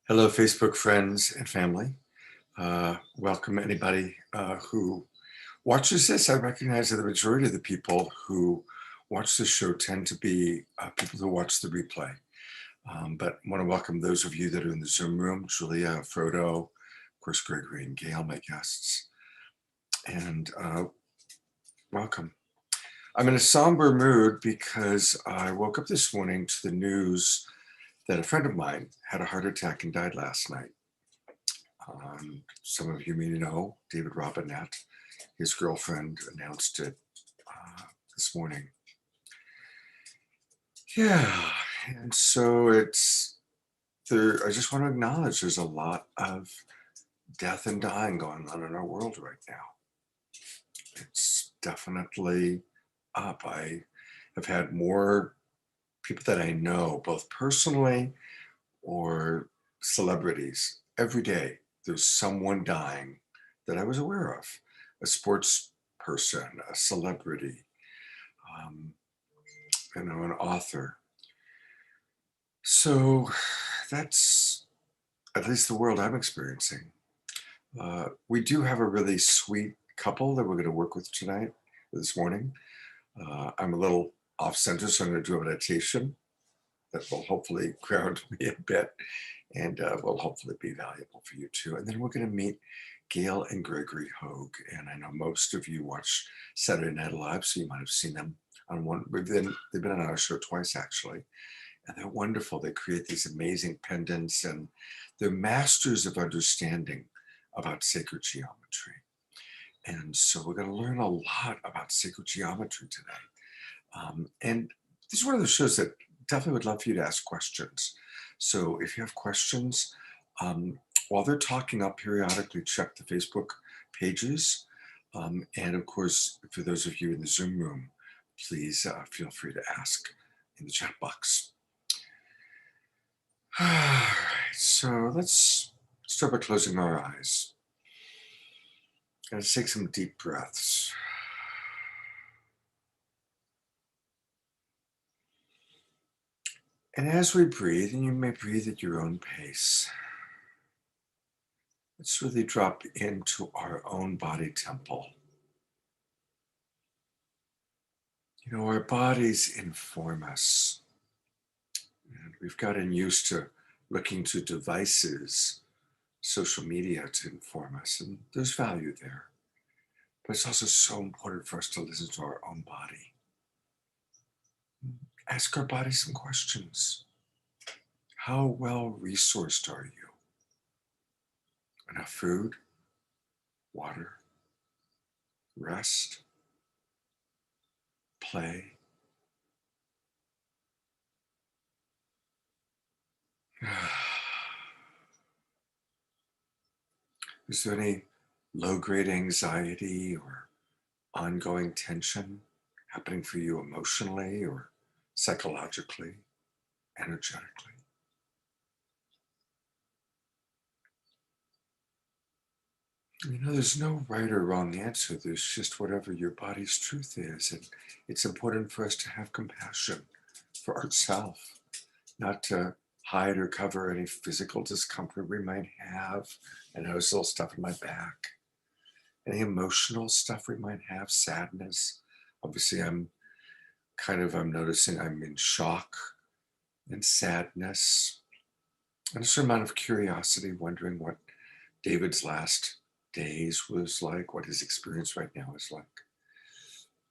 Hello, Facebook friends and family. Welcome anybody who watches this. I recognize that the majority of the people who watch this show tend to be people who watch the replay. But I want to welcome those of you that are in the Zoom room, Julia, Frodo, of course, Gregory and Gail, my guests. And welcome. I'm in a somber mood because I woke up this morning to the news that a friend of mine had a heart attack and died last night. Some of you may know David Robinette. His girlfriend announced it this morning. Yeah, and so it's there. I just want to acknowledge there's a lot of death and dying going on in our world right now. It's definitely up. I have had more people that I know, both personally or celebrities, every day. There's someone dying that I was aware of, a sports person, a celebrity, um, an author. So that's at least the world I'm experiencing. We do have a really sweet couple that we're going to work with tonight, this morning. I'm a little off center, so I'm going to do a meditation that will hopefully ground me a bit and will hopefully be valuable for you too. And then we're going to meet Gail and Gregory Hogue. And I know most of you watch Saturday Night Live, so you might have seen them on one. They've been on our show twice, actually. And they're wonderful. They create these amazing pendants, and they're masters of understanding about sacred geometry. And so we're going to learn a lot about sacred geometry today. And this is one of those shows that definitely would love for you to ask questions. So if you have questions, while they're talking, I'll periodically check the Facebook pages. And of course, for those of you in the Zoom room, please feel free to ask in the chat box. All right, so let's start by closing our eyes. Let's take some deep breaths. And as we breathe, and you may breathe at your own pace, let's really drop into our own body temple. You know, our bodies inform us. And we've gotten used to looking to devices, social media to inform us, and there's value there. But it's also so important for us to listen to our own body. Ask our body some questions. How well resourced are you? Enough food, water, rest, play. Is there any low-grade anxiety or ongoing tension happening for you emotionally or psychologically, energetically? You know, there's no right or wrong answer. There's just whatever your body's truth is. And it's important for us to have compassion for ourselves, not to hide or cover any physical discomfort we might have. I know there's a little stuff in my back. Any emotional stuff we might have, sadness. Obviously, I'm noticing I'm in shock and sadness. And a certain amount of curiosity, wondering what David's last days was like, what his experience right now is like.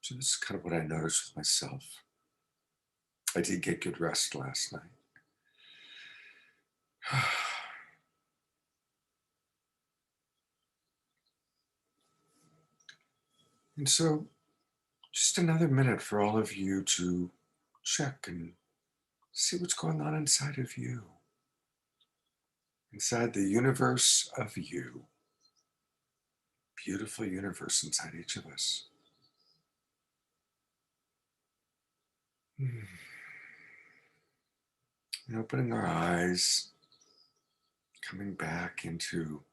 So this is kind of what I noticed with myself. I did get good rest last night. And so just another minute for all of you to check and see what's going on inside of you, inside the universe of you. Beautiful universe inside each of us. And opening our eyes, coming back into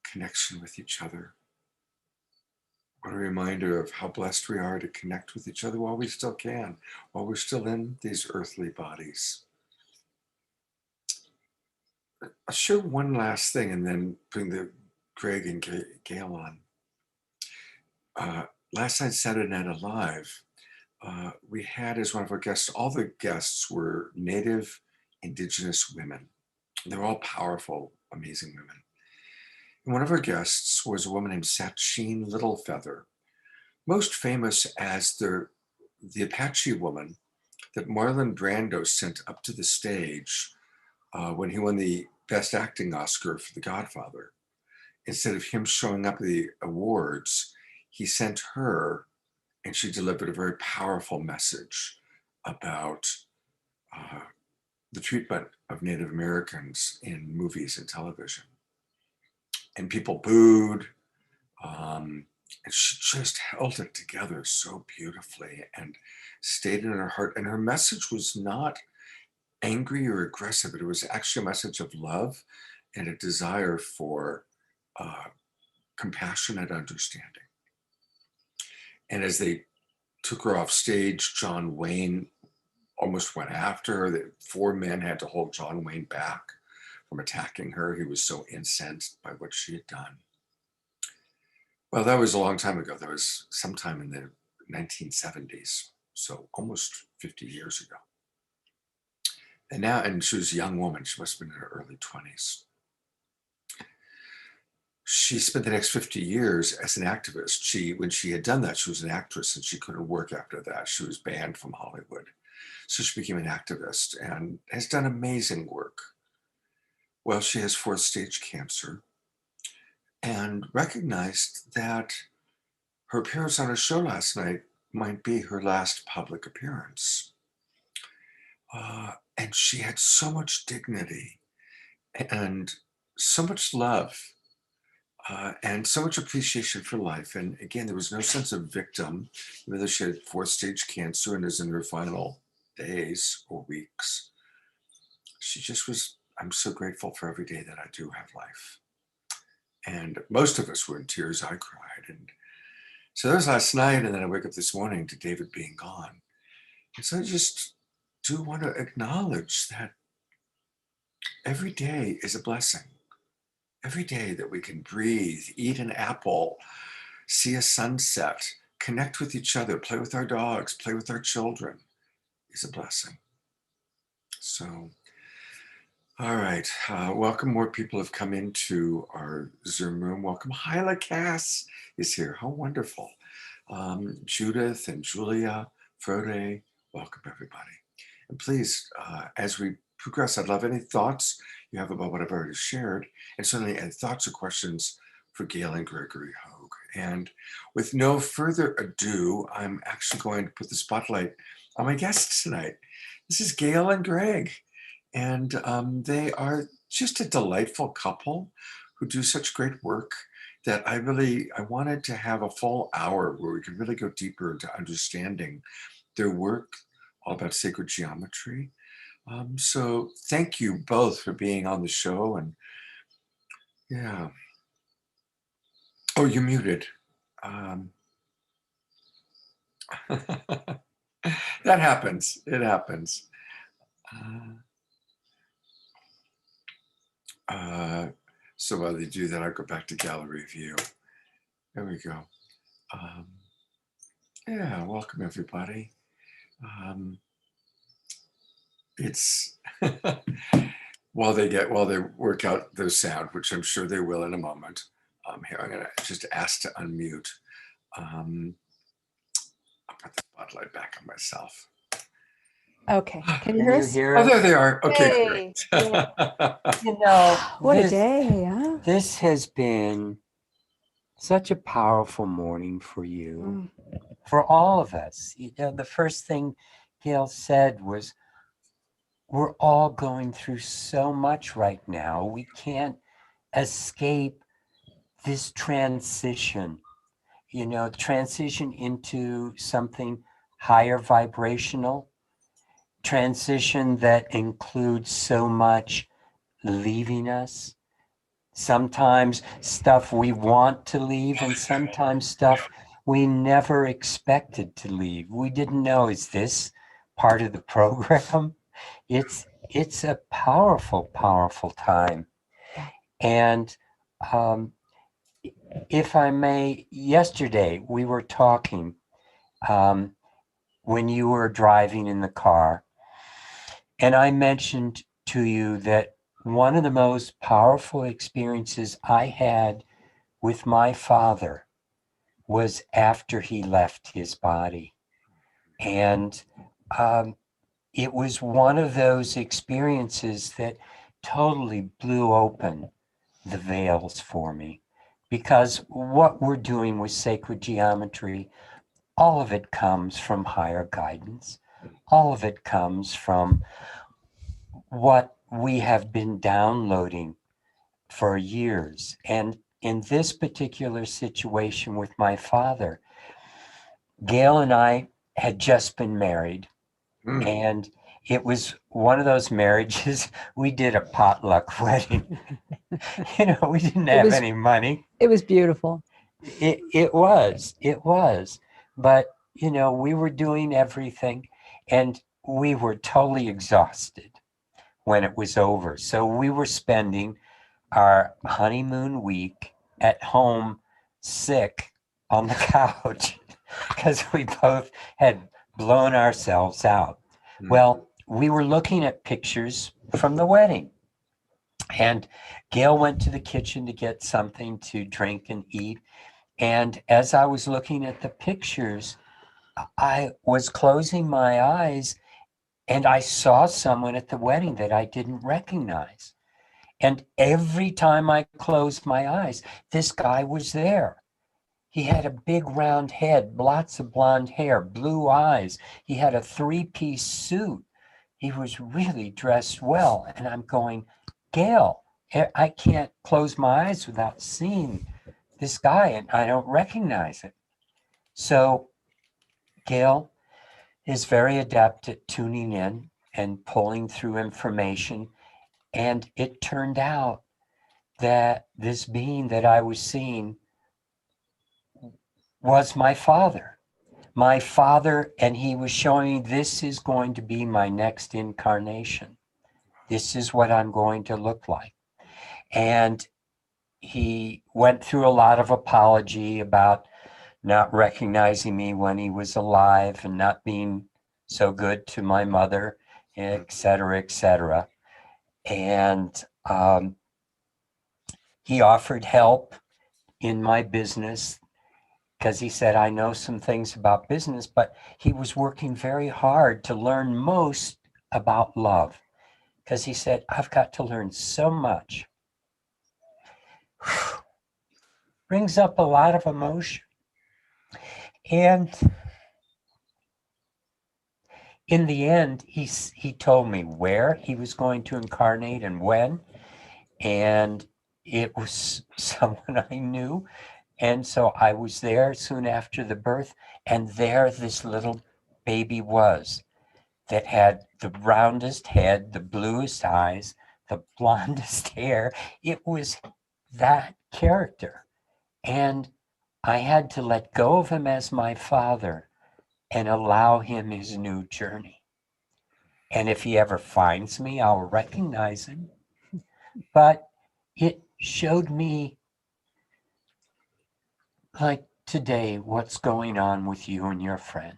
connection with each other. What a reminder of how blessed we are to connect with each other while we still can, while we're still in these earthly bodies. I'll share one last thing and then bring the Greg and Gail on. Last night, Saturday Night Live, we had as one of our guests, all the guests were Native Indigenous women. They're all powerful, amazing women. And one of our guests was a woman named Sacheen Littlefeather, most famous as the Apache woman that Marlon Brando sent up to the stage when he won the Best Acting Oscar for The Godfather. Instead of him showing up at the awards, he sent her, and she delivered a very powerful message about the treatment of Native Americans in movies and television. And people booed, and she just held it together so beautifully and stayed in her heart. And her message was not angry or aggressive, but it was actually a message of love and a desire for compassionate understanding. And as they took her off stage, John Wayne almost went after her. The 4 men had to hold John Wayne back from attacking her. He was so incensed by what she had done. Well, that was a long time ago. That was sometime in the 1970s, so almost 50 years ago. And she was a young woman. She must have been in her early 20s. She spent the next 50 years as an activist. When she had done that, she was an actress and she couldn't work after that. She was banned from Hollywood. So she became an activist and has done amazing work. Well, she has 4th stage cancer and recognized that her appearance on a show last night might be her last public appearance. And she had so much dignity and so much love and so much appreciation for life. And again, there was no sense of victim, even though she had 4th stage cancer and is in her final days or weeks. She just was, I'm so grateful for every day that I do have life. And most of us were in tears. I cried. And so that was last night. And then I wake up this morning to David being gone. And so I just do want to acknowledge that every day is a blessing. Every day that we can breathe, eat an apple, see a sunset, connect with each other, play with our dogs, play with our children is a blessing. So, all right. Welcome. More people have come into our Zoom room. Welcome. Hyla Cass is here. How wonderful. Judith and Julia, Frode, welcome everybody. And please, as we progress, I'd love any thoughts you have about what I've already shared, and certainly any thoughts or questions for Gail and Gregory Hogue. And with no further ado, I'm actually going to put the spotlight on my guests tonight. This is Gail and Greg, and they are just a delightful couple who do such great work that I wanted to have a full hour where we could really go deeper into understanding their work, all about sacred geometry. So thank you both for being on the show. And yeah. Oh, you're muted. That happens. It happens. So while they do that, I'll go back to gallery view. There we go. Yeah, welcome everybody. It's while they work out their sound, which I'm sure they will in a moment. Here, I'm gonna just ask to unmute. I'll put the spotlight back on myself. Okay, can you hear us? Oh, there they are. Okay, hey. Great. You know, what a day, huh? This has been such a powerful morning for you, for all of us. You know, the first thing Gail said was, we're all going through so much right now. We can't escape this transition, transition into something higher vibrational, transition that includes so much leaving us. Sometimes stuff we want to leave, and sometimes stuff we never expected to leave. We didn't know, is this part of the program? It's a powerful, powerful time. And um, if I may, yesterday we were talking um, when you were driving in the car, and I mentioned to you that one of the most powerful experiences I had with my father was after he left his body. And um, it was one of those experiences that totally blew open the veils for me. Because what we're doing with sacred geometry, all of it comes from higher guidance. All of it comes from what we have been downloading for years. And in this particular situation with my father, Gail and I had just been married, Mm. and it was one of those marriages. We did a potluck wedding. We didn't It have was any money. it was beautiful. It was, but we were doing everything, and we were totally exhausted when it was over. So we were spending our honeymoon week at home, sick on the couch because we both had blown ourselves out. Mm. Well, we were looking at pictures from the wedding, and Gail went to the kitchen to get something to drink and eat. And as I was looking at the pictures, I was closing my eyes, and I saw someone at the wedding that I didn't recognize. And every time I closed my eyes, this guy was there. He had a big round head, lots of blonde hair, blue eyes. He had a three-piece suit. He was really dressed well. And I'm going, Gail, I can't close my eyes without seeing this guy, and I don't recognize it. So Gail is very adept at tuning in and pulling through information. And it turned out that this being that I was seeing was my father. My father, and he was showing me, this is going to be my next incarnation. This is what I'm going to look like. And he went through a lot of apology about not recognizing me when he was alive and not being so good to my mother, et cetera, et cetera. And he offered help in my business because he said, I know some things about business, but he was working very hard to learn most about love because he said, I've got to learn so much. Brings up a lot of emotion. And in the end, he told me where he was going to incarnate and when. And it was someone I knew. And so I was there soon after the birth, and there this little baby was that had the roundest head, the bluest eyes, the blondest hair. It was that character. And I had to let go of him as my father and allow him his new journey. And if he ever finds me, I'll recognize him. But it showed me, like today, what's going on with you and your friend,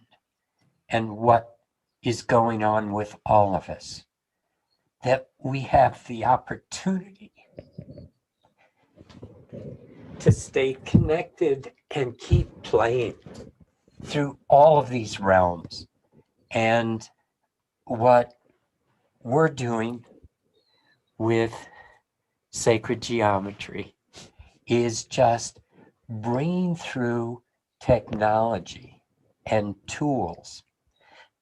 and what is going on with all of us. That we have the opportunity to stay connected and keep playing through all of these realms. And what we're doing with sacred geometry is just bringing through technology and tools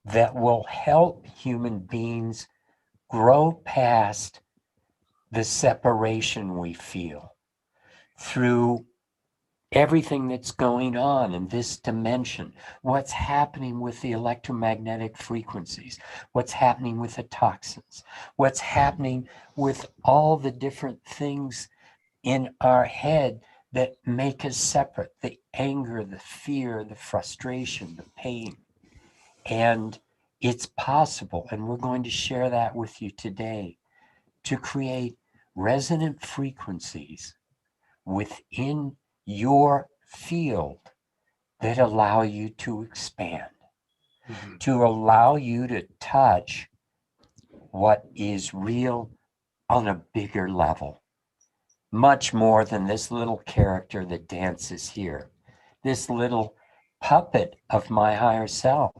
that will help human beings grow past the separation we feel through everything that's going on in this dimension, what's happening with the electromagnetic frequencies, what's happening with the toxins, what's happening with all the different things in our head that make us separate, the anger, the fear, the frustration, the pain. And it's possible, and we're going to share that with you today, to create resonant frequencies within your field that allow you to expand, to allow you to touch what is real on a bigger level, much more than this little character that dances here, this little puppet of my higher self.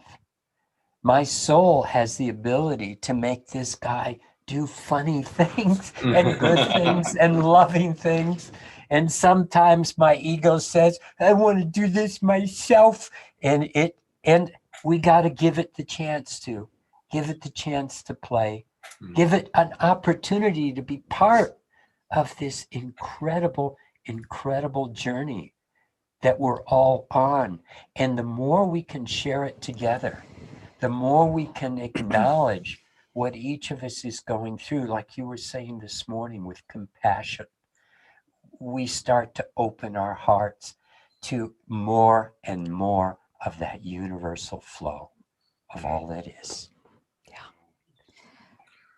My soul has the ability to make this guy do funny things and good things and loving things. And sometimes my ego says, I want to do this myself. And we got to give it the chance to play, give it an opportunity to be part of this incredible, incredible journey that we're all on. And the more we can share it together, the more we can acknowledge what each of us is going through, like you were saying this morning, with compassion, we start to open our hearts to more and more of that universal flow of all that is.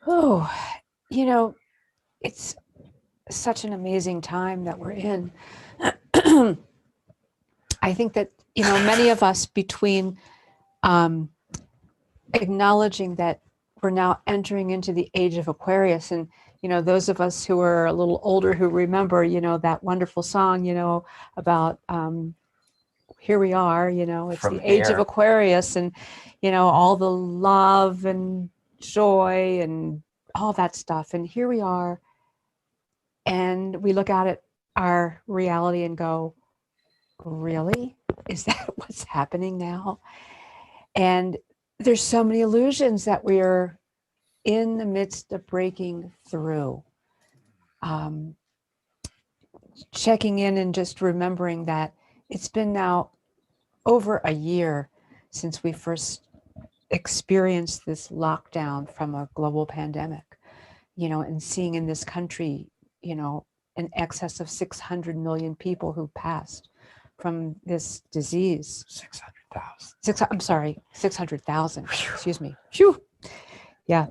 Oh, you know, it's such an amazing time that we're in. I think that, many of us, between acknowledging that we're now entering into the age of Aquarius, and those of us who are a little older who remember that wonderful song about here we are, it's From the age of air. Aquarius, and all the love and joy and all that stuff, and here we are, and we look at it, our reality, and go, really, is that what's happening now? And there's so many illusions that we are in the midst of breaking through. Checking in and just remembering that it's been now over a year since we first experienced this lockdown from a global pandemic, and seeing in this country, in excess of 600 million people who passed from this disease. 600,000. I'm sorry, 600,000. Excuse me. Phew. Yeah.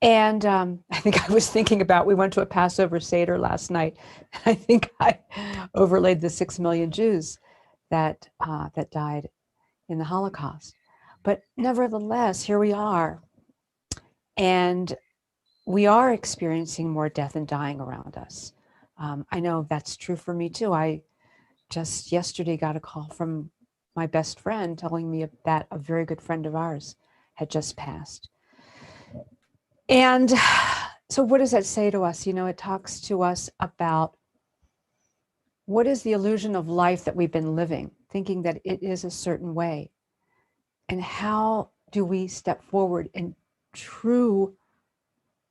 And I think I was thinking about, we went to a Passover Seder last night. I think I overlaid the 6 million Jews that died in the Holocaust. But nevertheless, here we are. And we are experiencing more death and dying around us. I know that's true for me too. I just yesterday got a call from my best friend telling me that a very good friend of ours had just passed. And so what does that say to us? It talks to us about what is the illusion of life that we've been living, thinking that it is a certain way. And how do we step forward in true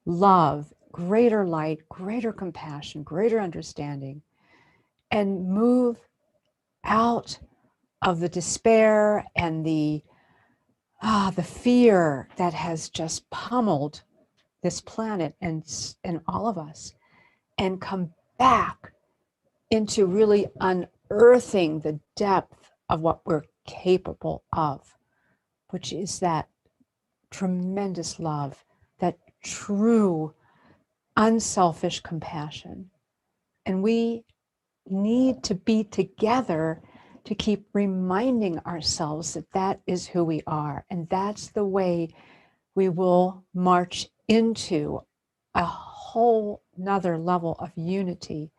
love, greater light, greater compassion, greater understanding, and move out of the despair and the fear that has just pummeled this planet and all of us, and come back into really unearthing the depth of what we're capable of, which is that tremendous love, that true unselfish compassion. And we need to be together to keep reminding ourselves that that is who we are. And that's the way we will march into a whole nother level of unity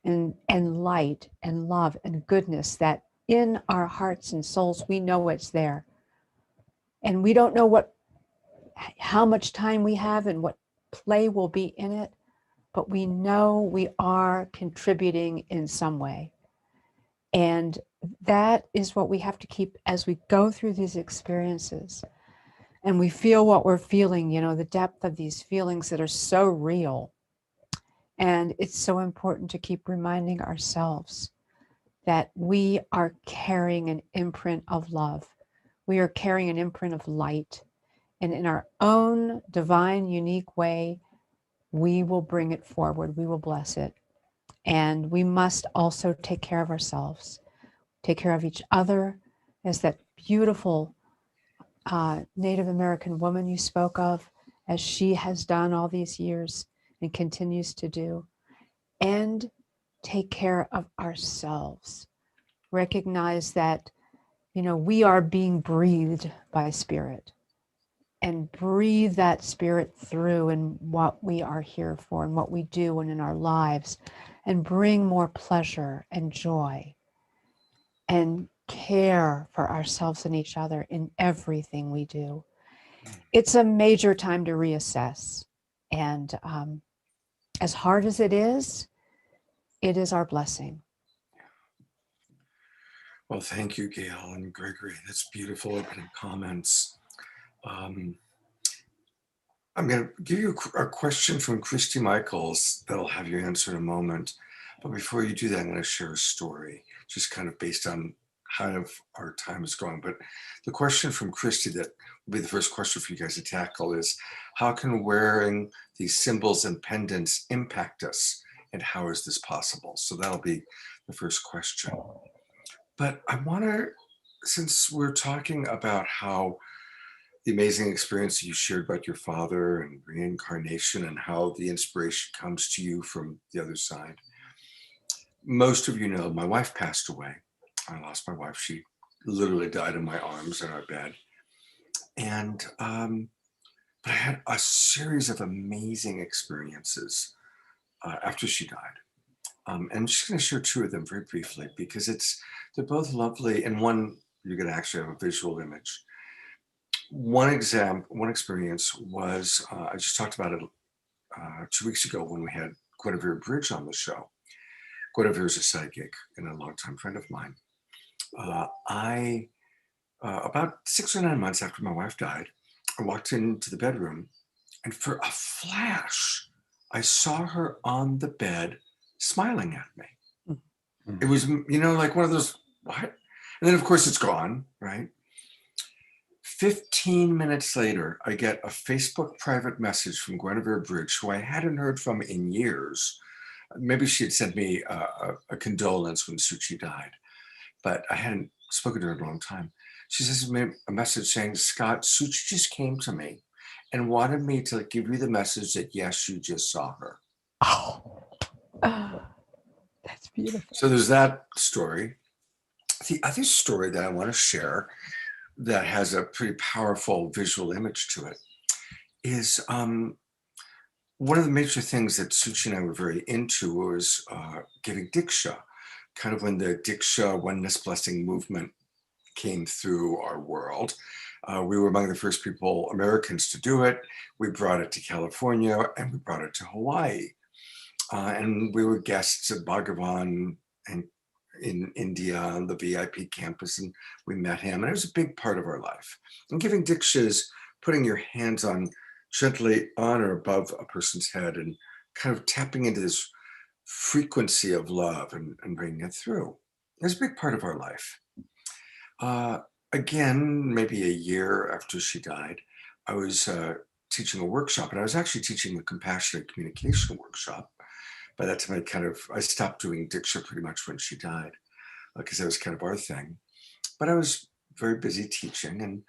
and light and love and goodness, that in our hearts and souls, we know it's there. And we don't know how much time we have and what play will be in it, but we know we are contributing in some way. And that is what we have to keep as we go through these experiences. And we feel what we're feeling, the depth of these feelings that are so real. And it's so important to keep reminding ourselves that we are carrying an imprint of love. We are carrying an imprint of light. And in our own divine, unique way, we will bring it forward. We will bless it. And we must also take care of ourselves, take care of each other as that beautiful Native American woman you spoke of, as she has done all these years and continues to do, and take care of ourselves. Recognize that, we are being breathed by spirit, and breathe that spirit through in what we are here for and what we do and in our lives, and bring more pleasure and joy and care for ourselves and each other in everything we do. It's a major time to reassess. And as hard as it is our blessing. Well, thank you, Gail and Gregory. That's beautiful opening comments. I'm going to give you a question from Christy Michaels that'll have you answer in a moment. But before you do that, I'm going to share a story, just kind of based on how our time is going. But the question from Christy that will be the first question for you guys to tackle is, how can wearing these symbols and pendants impact us? And how is this possible? So that'll be the first question. But I want to, since we're talking about how the amazing experience you shared about your father and reincarnation and how the inspiration comes to you from the other side. Most of you know my wife passed away. I lost my wife. She literally died in my arms in our bed. And but I had a series of amazing experiences after she died. And I'm just going to share two of them very briefly because they're both lovely. And one, you're going to actually have a visual image. One experience was, I just talked about it 2 weeks ago when we had Guinevere Bridge on the show. Guinevere is a psychic and a longtime friend of mine. About 6 or 9 months after my wife died, I walked into the bedroom, and for a flash, I saw her on the bed smiling at me. Mm-hmm. It was, like one of those, what? And then, of course, it's gone, right? 15 minutes later, I get a Facebook private message from Guinevere Bridge, who I hadn't heard from in years. Maybe she had sent me a condolence when Suchi died, but I hadn't spoken to her in a long time. She sends me a message saying, Scott, Suchi just came to me and wanted me to give you the message that, yes, you just saw her. Oh, that's beautiful. So there's that story. The other story that I want to share that has a pretty powerful visual image to it is one of the major things that Suchi and I were very into was giving Diksha, kind of when the Diksha Oneness Blessing movement came through our world. We were among the first Americans to do it. We brought it to California and we brought it to Hawaii. And we were guests at Bhagavan and in India on the VIP campus, and we met him, and it was a big part of our life. And giving Diksha is putting your hands gently on or above a person's head and kind of tapping into this frequency of love and bringing it through. It's a big part of our life. Again, maybe a year after she died, I was teaching a workshop, and I was actually teaching a compassionate communication workshop. By that time, I stopped doing Diksha pretty much when she died, because that was kind of our thing. But I was very busy teaching, and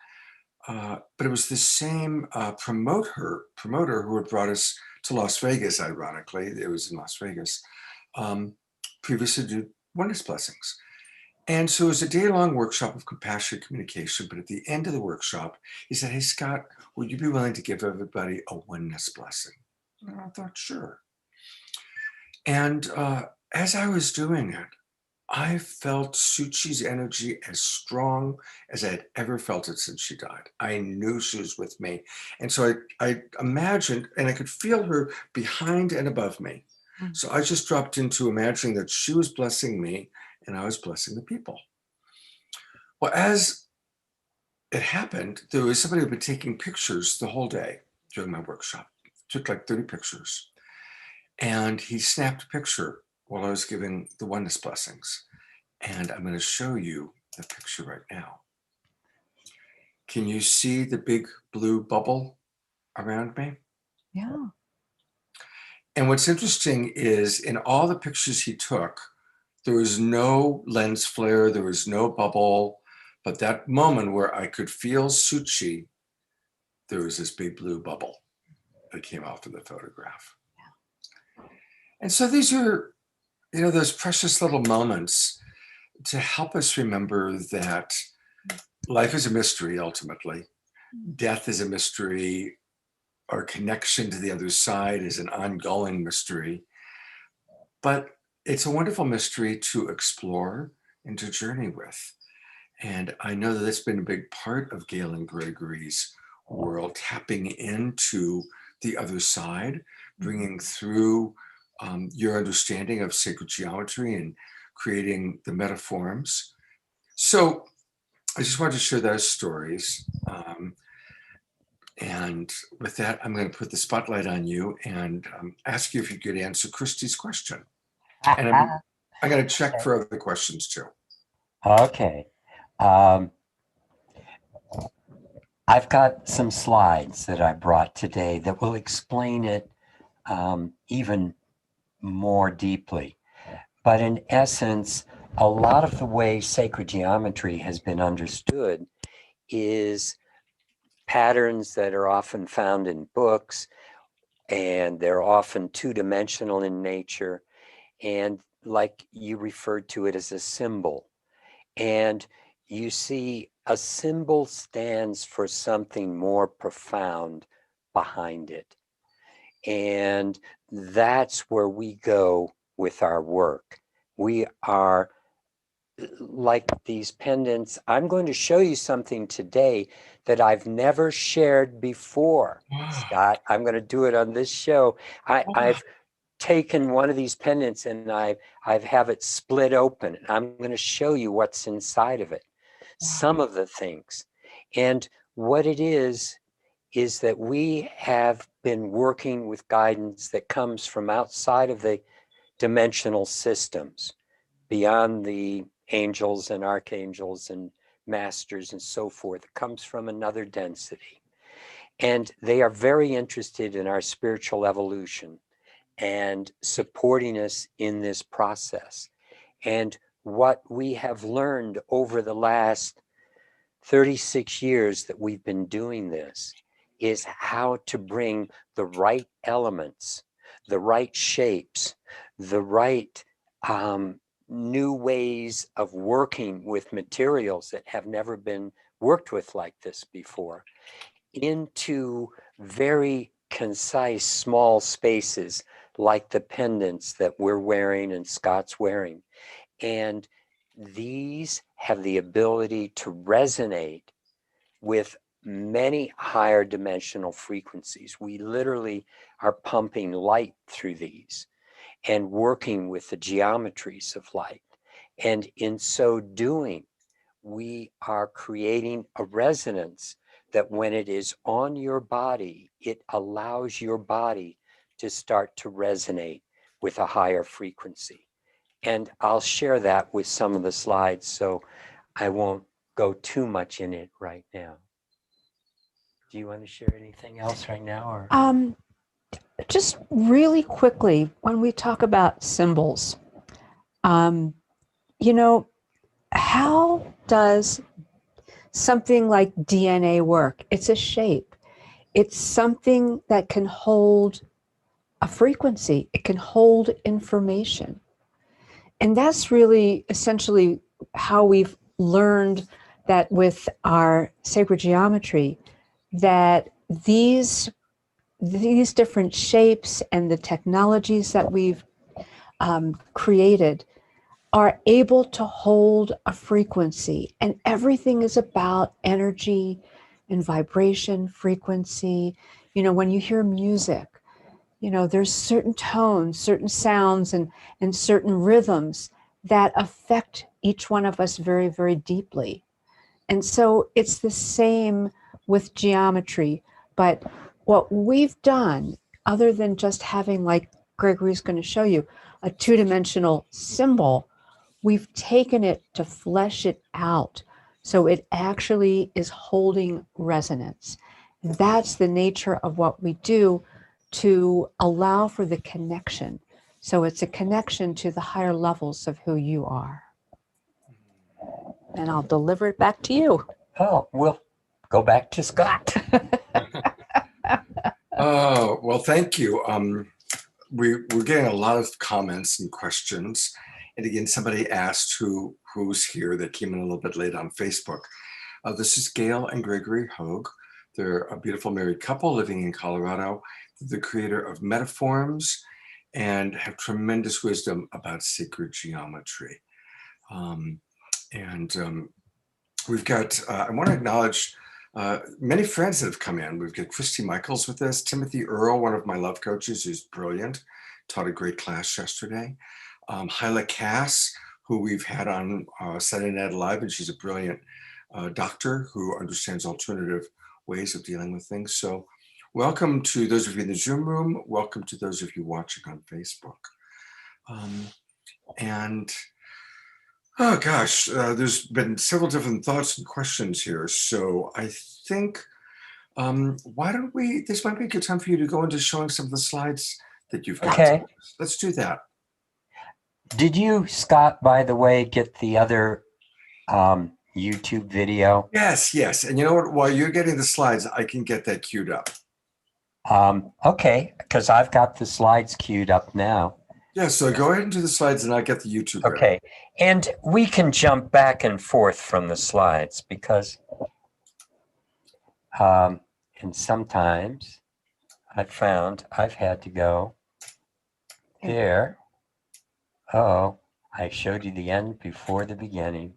but it was the same promoter who had brought us to Las Vegas. Ironically, it was in Las Vegas, previously to Oneness Blessings. And so it was a day-long workshop of compassionate communication. But at the end of the workshop, he said, "Hey, Scott, would you be willing to give everybody a Oneness Blessing?" And I thought, sure. And as I was doing it, I felt Suchi's energy as strong as I had ever felt it since she died. I knew she was with me. And so I imagined, and I could feel her behind and above me. Mm-hmm. So I just dropped into imagining that she was blessing me and I was blessing the people. Well, as it happened, there was somebody who had been taking pictures the whole day during my workshop. Took like 30 pictures. And he snapped a picture while I was giving the Oneness Blessings. And I'm going to show you the picture right now. Can you see the big blue bubble around me? Yeah. And what's interesting is in all the pictures he took, there was no lens flare, there was no bubble, But that moment where I could feel Suchi, there was this big blue bubble that came off of the photograph. And so these are, those precious little moments to help us remember that life is a mystery, ultimately. Death is a mystery. Our connection to the other side is an ongoing mystery. But it's a wonderful mystery to explore and to journey with. And I know that that's been a big part of Gail and Gregory's world, tapping into the other side, bringing through your understanding of sacred geometry and creating the metaforms. So I just wanted to share those stories. And with that, I'm going to put the spotlight on you and ask you if you could answer Christy's question. And I'm going to check for other questions too. Okay. I've got some slides that I brought today that will explain it even more deeply. But in essence, a lot of the way sacred geometry has been understood is patterns that are often found in books, and they're often two-dimensional in nature, and like you referred to it as a symbol. And you see, a symbol stands for something more profound behind it. And that's where we go with our work. We are like these pendants. I'm going to show you something today that I've never shared before, Scott. I'm going to do it on this show. I've taken one of these pendants and I've have it split open. I'm going to show you what's inside of it, some of the things. And what it is that we have been working with guidance that comes from outside of the dimensional systems, beyond the angels and archangels and masters and so forth. It comes from another density. And they are very interested in our spiritual evolution and supporting us in this process. And what we have learned over the last 36 years that we've been doing this is how to bring the right elements, the right shapes, the right new ways of working with materials that have never been worked with like this before into very concise small spaces like the pendants that we're wearing and Scott's wearing. And these have the ability to resonate with many higher dimensional frequencies. We literally are pumping light through these and working with the geometries of light. And in so doing, we are creating a resonance that when it is on your body, it allows your body to start to resonate with a higher frequency. And I'll share that with some of the slides, so I won't go too much in it right now. Do you want to share anything else right now? Or? Just really quickly, when we talk about symbols, how does something like DNA work? It's a shape. It's something that can hold a frequency. It can hold information. And that's really essentially how we've learned that with our sacred geometry, that these different shapes and the technologies that we've created are able to hold a frequency, and everything is about energy and vibration, frequency. When you hear music, there's certain tones, certain sounds, and certain rhythms that affect each one of us very, very deeply. And so it's the same with geometry. But what we've done, other than just having, like Gregory's going to show you, a two-dimensional symbol, we've taken it to flesh it out. So it actually is holding resonance. That's the nature of what we do to allow for the connection. So it's a connection to the higher levels of who you are. and I'll deliver it back to you. Oh, we'll go back to Scott. Oh, well, thank you. We're getting a lot of comments and questions. And again, somebody asked who's here. They came in a little bit late on Facebook. This is Gail and Gregory Hoag. They're a beautiful married couple living in Colorado. They're the creator of Metaforms and have tremendous wisdom about sacred geometry. We've got, I want to acknowledge many friends that have come in. We've got Christy Michaels with us, Timothy Earl, one of my love coaches who's brilliant, taught a great class yesterday. Hyla Cass, who we've had on Saturday Night Live, and she's a brilliant doctor who understands alternative ways of dealing with things. So welcome to those of you in the Zoom room. Welcome to those of you watching on Facebook. Oh gosh, there's been several different thoughts and questions here. So I think, why don't we, this might be a good time for you to go into showing some of the slides that you've got. Okay. Let's do that. Did you, Scott, by the way, get the other YouTube video? Yes. And you know what, while you're getting the slides, I can get that queued up. Okay, because I've got the slides queued up now. Yeah, so go ahead and do the slides and I'll get the YouTube ready. Okay, and we can jump back and forth from the slides because, and sometimes I've found I've had to go there. Oh, I showed you the end before the beginning.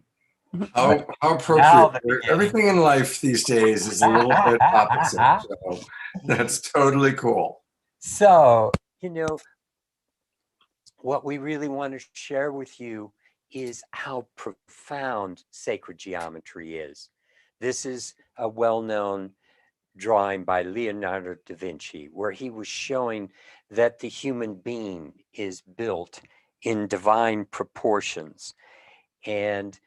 How appropriate. Everything in life these days is a little bit opposite. So that's totally cool. So, you know, what we really want to share with you is how profound sacred geometry is. This is a well-known drawing by Leonardo da Vinci, where he was showing that the human being is built in divine proportions and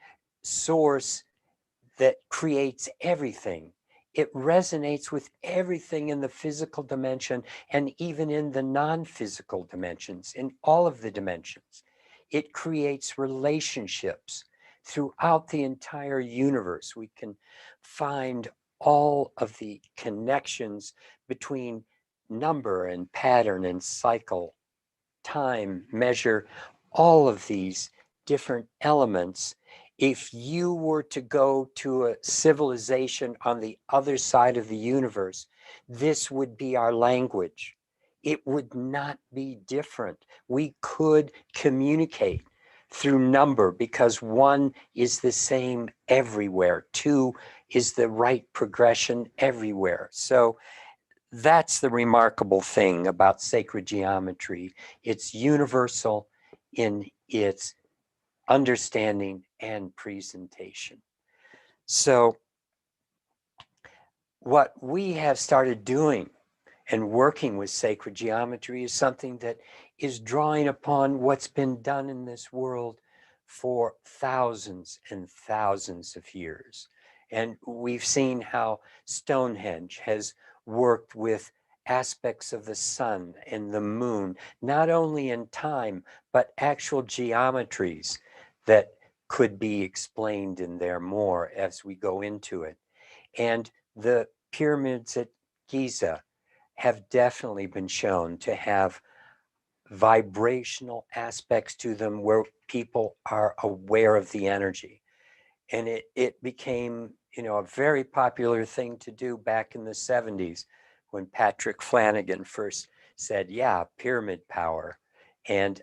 source that creates everything. It resonates with everything in the physical dimension and even in the non-physical dimensions, in all of the dimensions. It creates relationships throughout the entire universe. We can find all of the connections between number and pattern and cycle, time, measure, all of these different elements. If you were to go to a civilization on the other side of the universe, this would be our language. It would not be different. We could communicate through number because 1 is the same everywhere. 2 is the right progression everywhere. So that's the remarkable thing about sacred geometry. It's universal in its understanding and presentation. So what we have started doing and working with sacred geometry is something that is drawing upon what's been done in this world for thousands and thousands of years. And we've seen how Stonehenge has worked with aspects of the sun and the moon, not only in time, but actual geometries that could be explained in there more as we go into it. And the pyramids at Giza have definitely been shown to have vibrational aspects to them where people are aware of the energy. And it became, you know, a very popular thing to do back in the 70s when Patrick Flanagan first said, yeah, pyramid power. And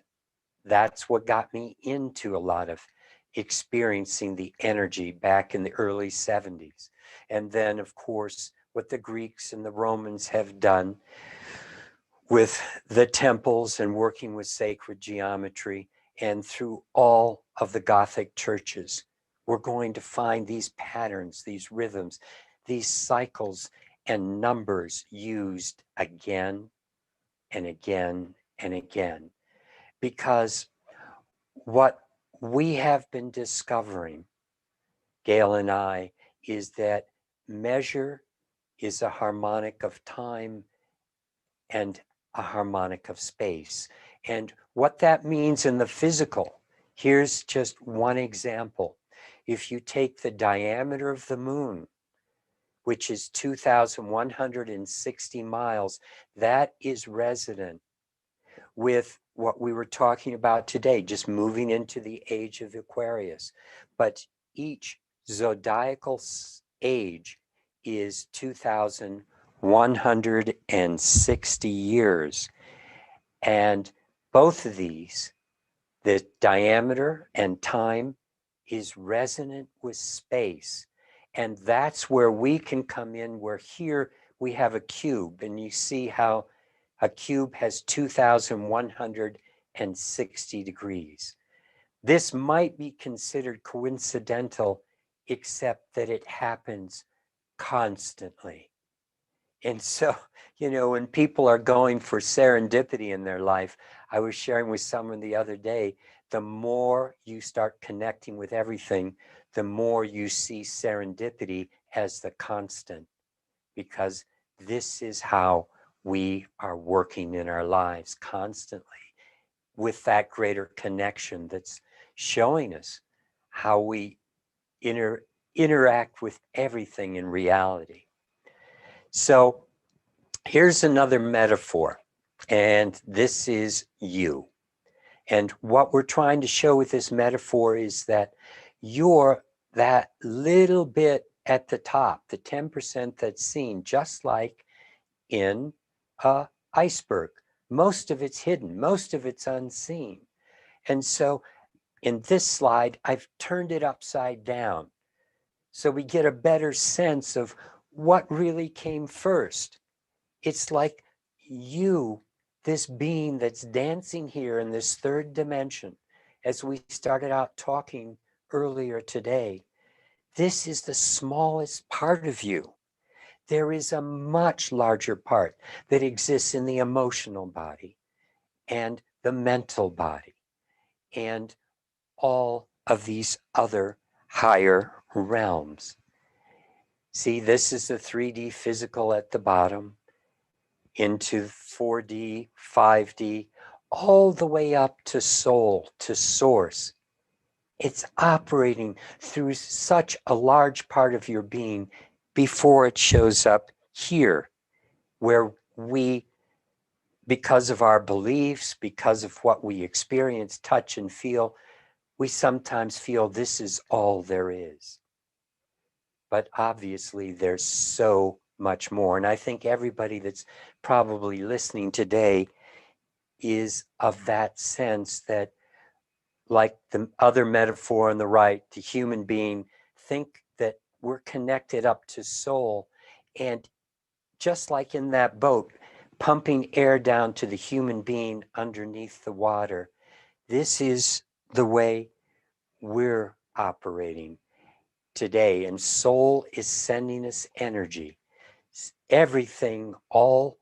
that's what got me into a lot of experiencing the energy back in the early 70s. And then, of course, what the Greeks and the Romans have done with the temples and working with sacred geometry, and through all of the Gothic churches, we're going to find these patterns, these rhythms, these cycles and numbers used again and again and again. Because what we have been discovering, Gail and I, is that measure is a harmonic of time and a harmonic of space. And what that means in the physical, here's just one example. if you take the diameter of the moon, which is 2,160 miles, that is resonant with what we were talking about today, just moving into the age of Aquarius. But each zodiacal age is 2,160 years. And both of these, the diameter and time, is resonant with space. And that's where we can come in, where here we have a cube, and you see how a cube has 2,160 degrees. This might be considered coincidental, except that it happens constantly. And so, when people are going for serendipity in their life, I was sharing with someone the other day, the more you start connecting with everything, the more you see serendipity as the constant, because this is how we are working in our lives constantly with that greater connection that's showing us how we interact with everything in reality. So here's another metaphor, and this is you. And what we're trying to show with this metaphor is that you're that little bit at the top, the 10% that's seen, just like in an iceberg. Most of it's hidden, most of it's unseen. And so in this slide, I've turned it upside down so we get a better sense of what really came first. It's like you, this being that's dancing here in this third dimension, as we started out talking earlier today, this is the smallest part of you. There is a much larger part that exists in the emotional body and the mental body and all of these other higher realms. See, this is the 3D physical at the bottom, into 4D, 5D, all the way up to soul, to source. It's operating through such a large part of your being before it shows up here, where we, because of our beliefs, because of what we experience, touch, and feel, we sometimes feel this is all there is. But obviously, there's so much more. And I think everybody that's probably listening today is of that sense that, like the other metaphor on the right, the human being, think that we're connected up to soul. And just like in that boat, pumping air down to the human being underneath the water, this is the way we're operating today. And soul is sending us energy. Everything, all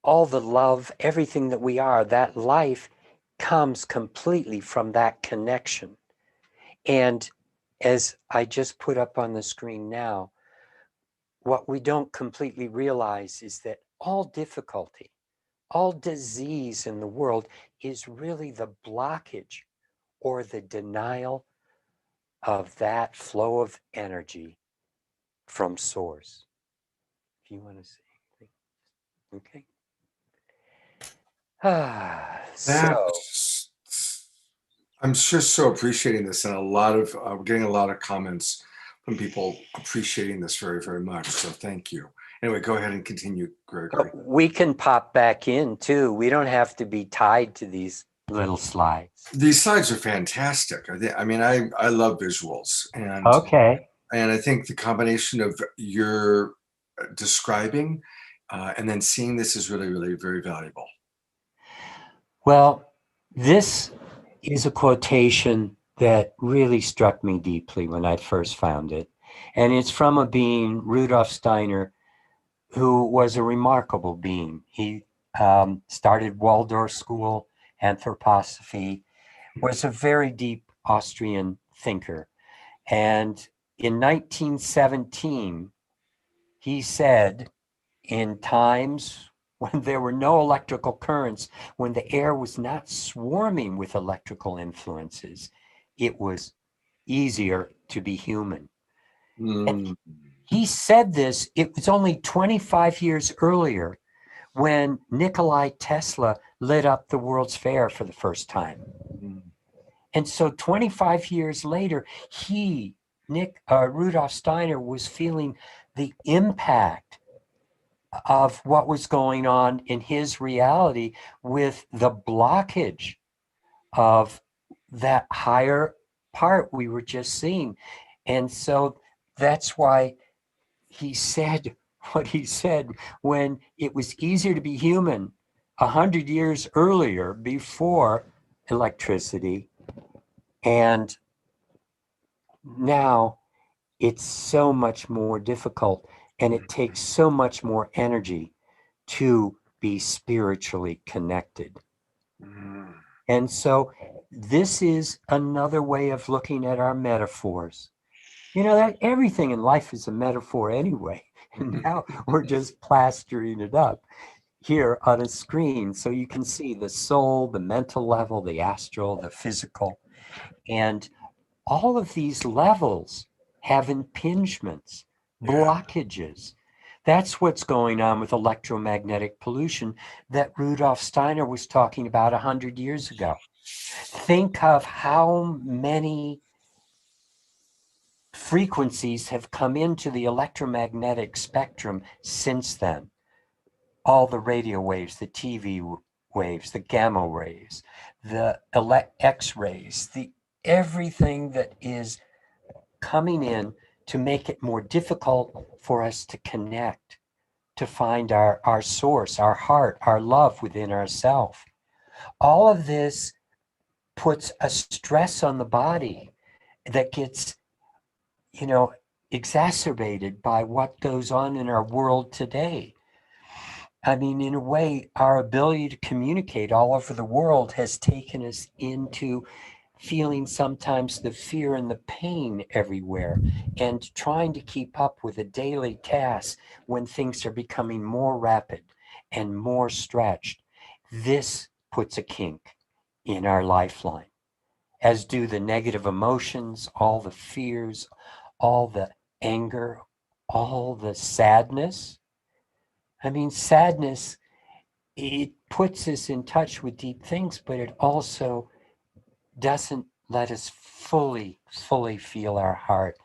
the love, everything that we are, that life comes completely from that connection. And as I just put up on the screen now, what we don't completely realize is that all difficulty, all disease in the world is really the blockage or the denial of that flow of energy from source. If you want to say anything. Okay. That's, I'm just so appreciating this, and we're getting a lot of comments from people appreciating this very, very much. So thank you. Anyway, go ahead and continue, Gregory. We can pop back in too. We don't have to be tied to these little slides. These slides are fantastic. I mean, I love visuals, and okay. And I think the combination of your describing and then seeing this is really, really very valuable. Well, this is a quotation that really struck me deeply when I first found it. And it's from a being, Rudolf Steiner, who was a remarkable being. He started Waldorf School, anthroposophy, was a very deep Austrian thinker. And in 1917, he said, in times when there were no electrical currents, when the air was not swarming with electrical influences, it was easier to be human. Mm. He said this, it was only 25 years earlier when Nikolai Tesla lit up the World's Fair for the first time. Mm. And so 25 years later, Rudolf Steiner was feeling the impact of what was going on in his reality with the blockage of that higher part we were just seeing. And so that's why he said what he said when it was easier to be human 100 years earlier before electricity. And now it's so much more difficult and it takes so much more energy to be spiritually connected. Mm. And so this is another way of looking at our metaphors. You know, that everything in life is a metaphor anyway. And now we're just plastering it up here on a screen so you can see the soul, the mental level, the astral, the physical. And all of these levels have impingements, blockages. That's what's going on with electromagnetic pollution that Rudolf Steiner was talking about 100 years ago. Think of how many frequencies have come into the electromagnetic spectrum since then. All the radio waves, the TV waves, the gamma rays, the X-rays, everything that is coming in to make it more difficult for us to connect, to find our source, our heart, our love within ourselves. All of this puts a stress on the body that gets, exacerbated by what goes on in our world today. I mean, in a way, our ability to communicate all over the world has taken us into feeling sometimes the fear and the pain everywhere and trying to keep up with a daily task when things are becoming more rapid and more stretched. This puts a kink in our lifeline, as do the negative emotions, all the fears, all the anger, all the sadness. I mean, sadness, it puts us in touch with deep things, but it also doesn't let us fully feel our heart.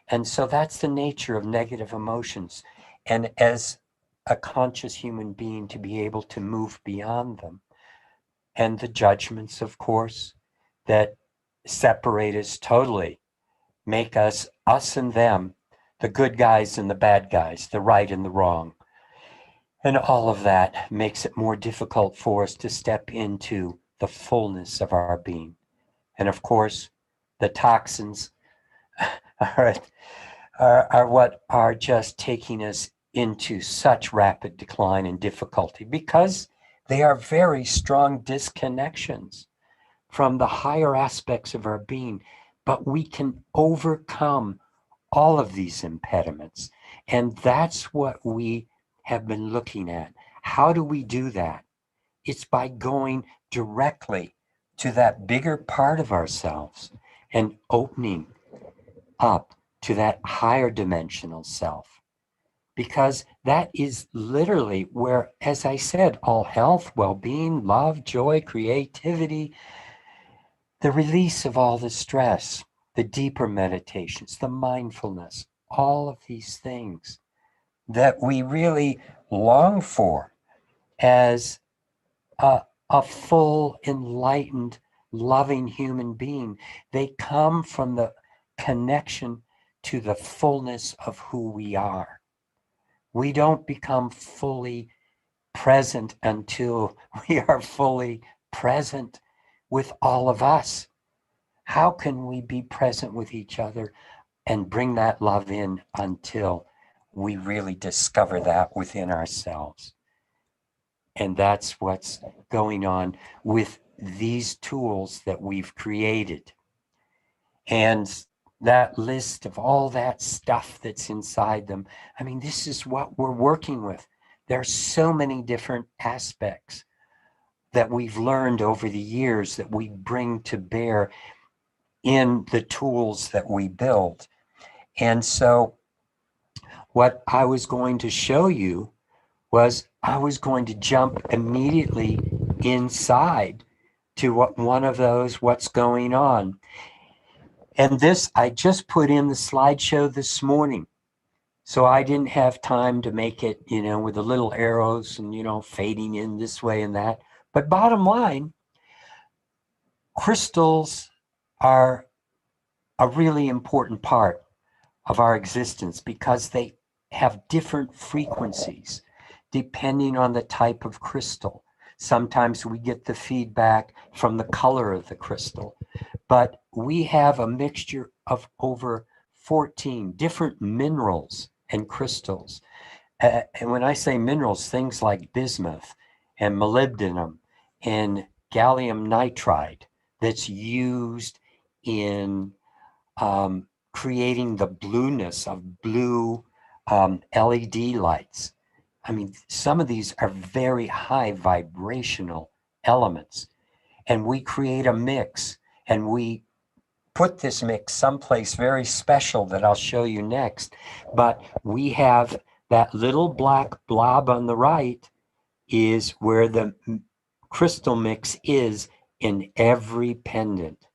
And so that's the nature of negative emotions. And as a conscious human being, to be able to move beyond them. And the judgments, of course, that separate us totally, make us and them, the good guys and the bad guys, the right and the wrong. And all of that makes it more difficult for us to step into the fullness of our being. And of course, the toxins are what are just taking us into such rapid decline and difficulty because they are very strong disconnections from the higher aspects of our being. But we can overcome all of these impediments. And that's what we have been looking at. How do we do that? It's by going directly to that bigger part of ourselves and opening up to that higher dimensional self. Because that is literally where, as I said, all health, well-being, love, joy, creativity, the release of all the stress, the deeper meditations, the mindfulness, all of these things that we really long for as a full, enlightened, loving human being. They come from the connection to the fullness of who we are. We don't become fully present until we are fully present with all of us. How can we be present with each other and bring that love in until we really discover that within ourselves? And that's what's going on with these tools that we've created. And that list of all that stuff that's inside them, I mean, this is what we're working with. There are so many different aspects that we've learned over the years that we bring to bear in the tools that we build. And so what I was going to show you was I was going to jump immediately inside to one of those, what's going on. And this, I just put in the slideshow this morning. So I didn't have time to make it, with the little arrows and, fading in this way and that. But bottom line, crystals are a really important part of our existence because they have different frequencies depending on the type of crystal. Sometimes we get the feedback from the color of the crystal, but we have a mixture of over 14 different minerals and crystals. And when I say minerals, things like bismuth and molybdenum and gallium nitride that's used in creating the blueness of blue LED lights. I mean, some of these are very high vibrational elements. And we create a mix, and we put this mix someplace very special that I'll show you next. But we have that little black blob on the right is where the crystal mix is in every pendant.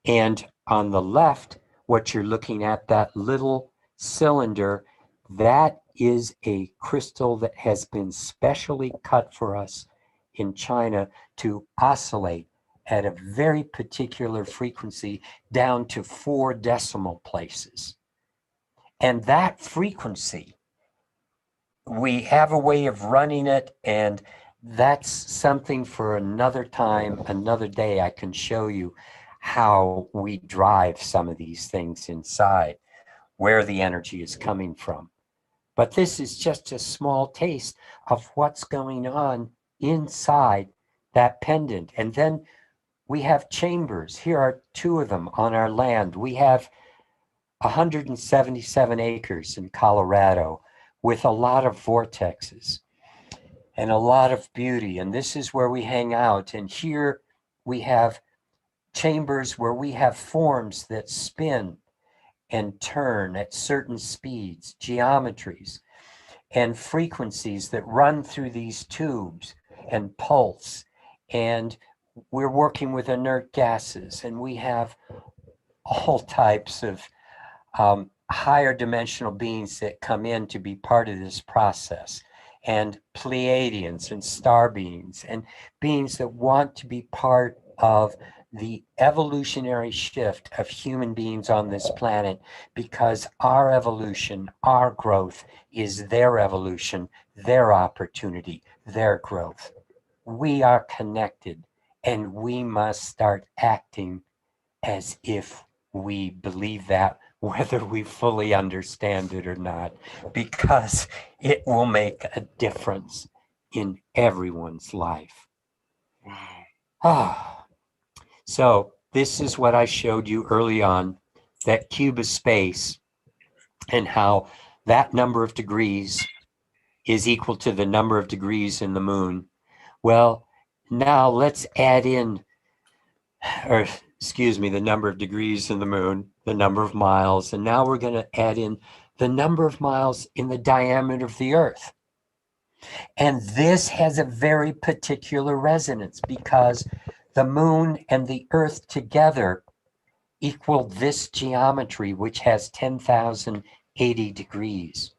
And on the left, what you're looking at, that little cylinder, that is a crystal that has been specially cut for us in China to oscillate at a very particular frequency down to 4 decimal places. And that frequency, we have a way of running it, and that's something for another time, another day. I can show you how we drive some of these things inside, where the energy is coming from. But this is just a small taste of what's going on inside that pendant. And then we have chambers. Here are 2 of them on our land. We have 177 acres in Colorado with a lot of vortexes and a lot of beauty. And this is where we hang out. And here we have chambers where we have forms that spin and turn at certain speeds, geometries, and frequencies that run through these tubes and pulse. And we're working with inert gases, and we have all types of higher dimensional beings that come in to be part of this process, and Pleiadians and star beings and beings that want to be part of the evolutionary shift of human beings on this planet, because our evolution, our growth is their evolution, their opportunity, their growth. We are connected, and we must start acting as if we believe that, whether we fully understand it or not, because it will make a difference in everyone's life. Ah. So this is what I showed you early on, that cube of space, and how that number of degrees is equal to the number of degrees in the moon. Well, now let's add in, or excuse me, the number of degrees in the moon, the number of miles, and now we're going to add in the number of miles in the diameter of the Earth. And this has a very particular resonance because the moon and the Earth together equal this geometry, which has 10,080 degrees.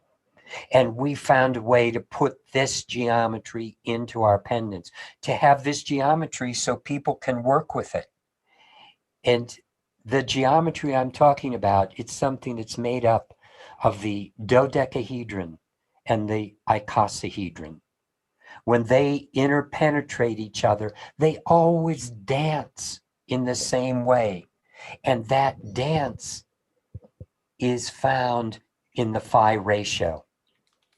And we found a way to put this geometry into our pendants, to have this geometry so people can work with it. And the geometry I'm talking about, it's something that's made up of the dodecahedron and the icosahedron. When they interpenetrate each other, they always dance in the same way. And that dance is found in the phi ratio.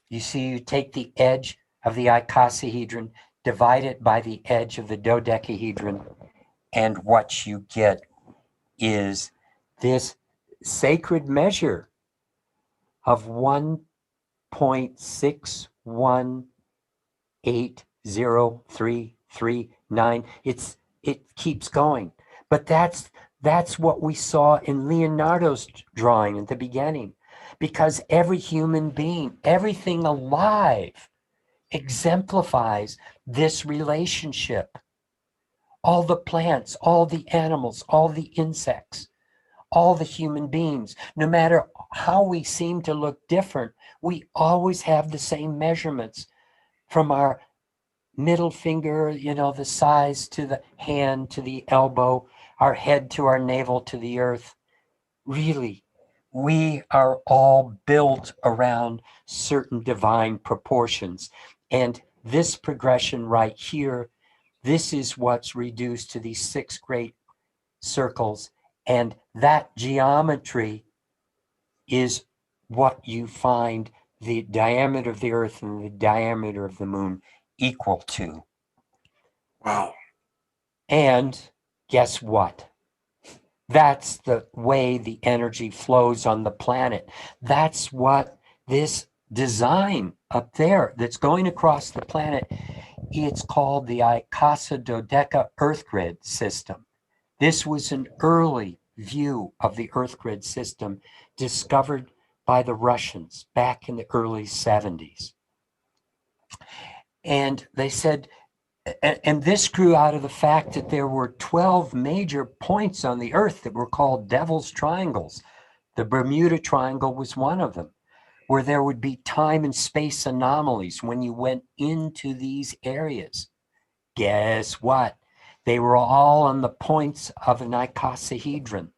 You see, you take the edge of the icosahedron, divide it by the edge of the dodecahedron, and what you get is this sacred measure of 1.61803339. It keeps going, but that's That's what we saw in Leonardo's drawing at the beginning, because every human being, everything alive exemplifies this relationship. All the plants, all the animals, all the insects, all the human beings, no matter how we seem to look different, we always have the same measurements from our middle finger, the size to the hand to the elbow, our head to our navel to the earth. Really, we are all built around certain divine proportions. And this progression right here, this is what's reduced to these 6 great circles. And that geometry is what you find the diameter of the earth and the diameter of the moon equal to. Wow. And guess what? That's the way the energy flows on the planet. That's what this design up there that's going across the planet, it's called the Icasa Dodeca Earth Grid system. This was an early view of the Earth Grid system discovered by the Russians back in the early 70s. And they said, and this grew out of the fact that there were 12 major points on the earth that were called Devil's Triangles. The Bermuda Triangle was one of them, where there would be time and space anomalies when you went into these areas. Guess what? They were all on the points of an icosahedron.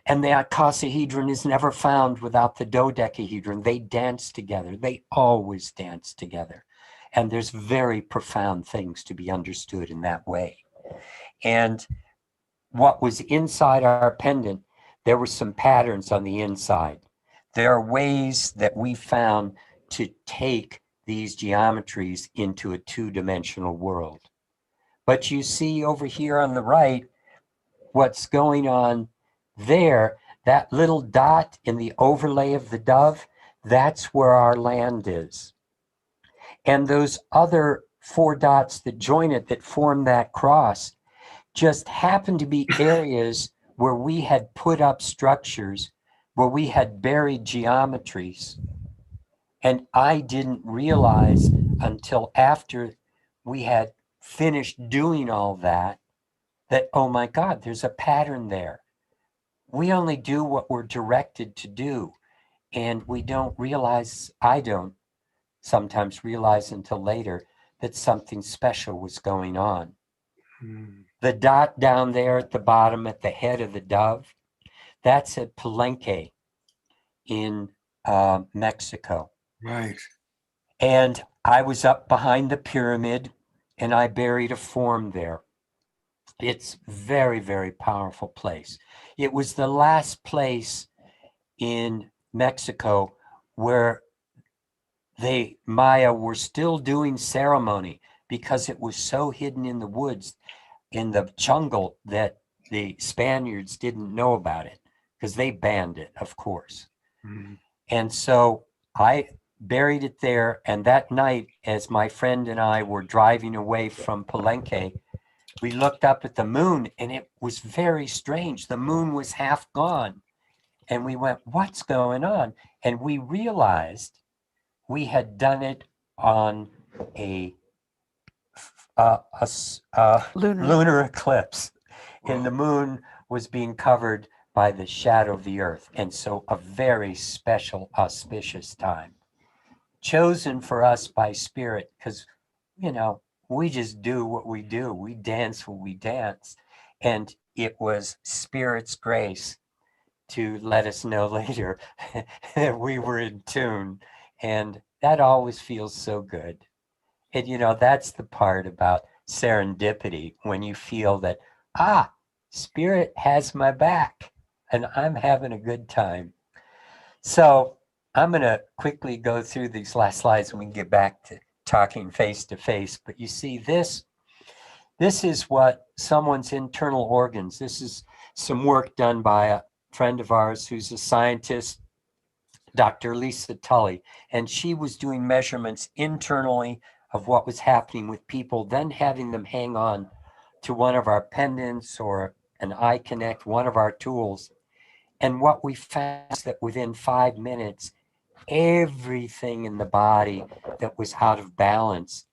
And the icosahedron is never found without the dodecahedron. They dance together. They always dance together. And there's very profound things to be understood in that way. And what was inside our pendant, there were some patterns on the inside. There are ways that we found to take these geometries into a two-dimensional world. But you see over here on the right, what's going on there, that little dot in the overlay of the dove, that's where our land is. And those other 4 dots that join it that form that cross just happen to be areas where we had put up structures, where we had buried geometries. And I didn't realize until after we had finished doing all that, oh my God, there's a pattern there. We only do what we're directed to do. And we don't realize, I don't sometimes realize until later, that something special was going on. The dot down there at the bottom at the head of the dove, that's at Palenque in Mexico. Right. And I was up behind the pyramid and I buried a form there. It's very, very powerful place. It was the last place in Mexico where Maya were still doing ceremony, because it was so hidden in the woods, in the jungle, that the Spaniards didn't know about it, because they banned it, of course. And so I buried it there. And that night, as my friend and I were driving away from Palenque, we looked up at the moon and it was very strange. The moon was half gone. And we went, what's going on? And we realized we had done it on a lunar eclipse, and the moon was being covered by the shadow of the earth. And so a very special, auspicious time, chosen for us by spirit, because, we just do what we do. We dance what we dance. And it was spirit's grace to let us know later that we were in tune. And that always feels so good. And, that's the part about serendipity, when you feel that, spirit has my back and I'm having a good time. So I'm going to quickly go through these last slides and we can get back to talking face to face. But you see this is what someone's internal organs. This is some work done by a friend of ours who's a scientist, Dr. Lisa Tully, and she was doing measurements internally of what was happening with people, then having them hang on to one of our pendants or an eye connect, one of our tools. And what we found is that within 5 minutes, everything in the body that was out of balance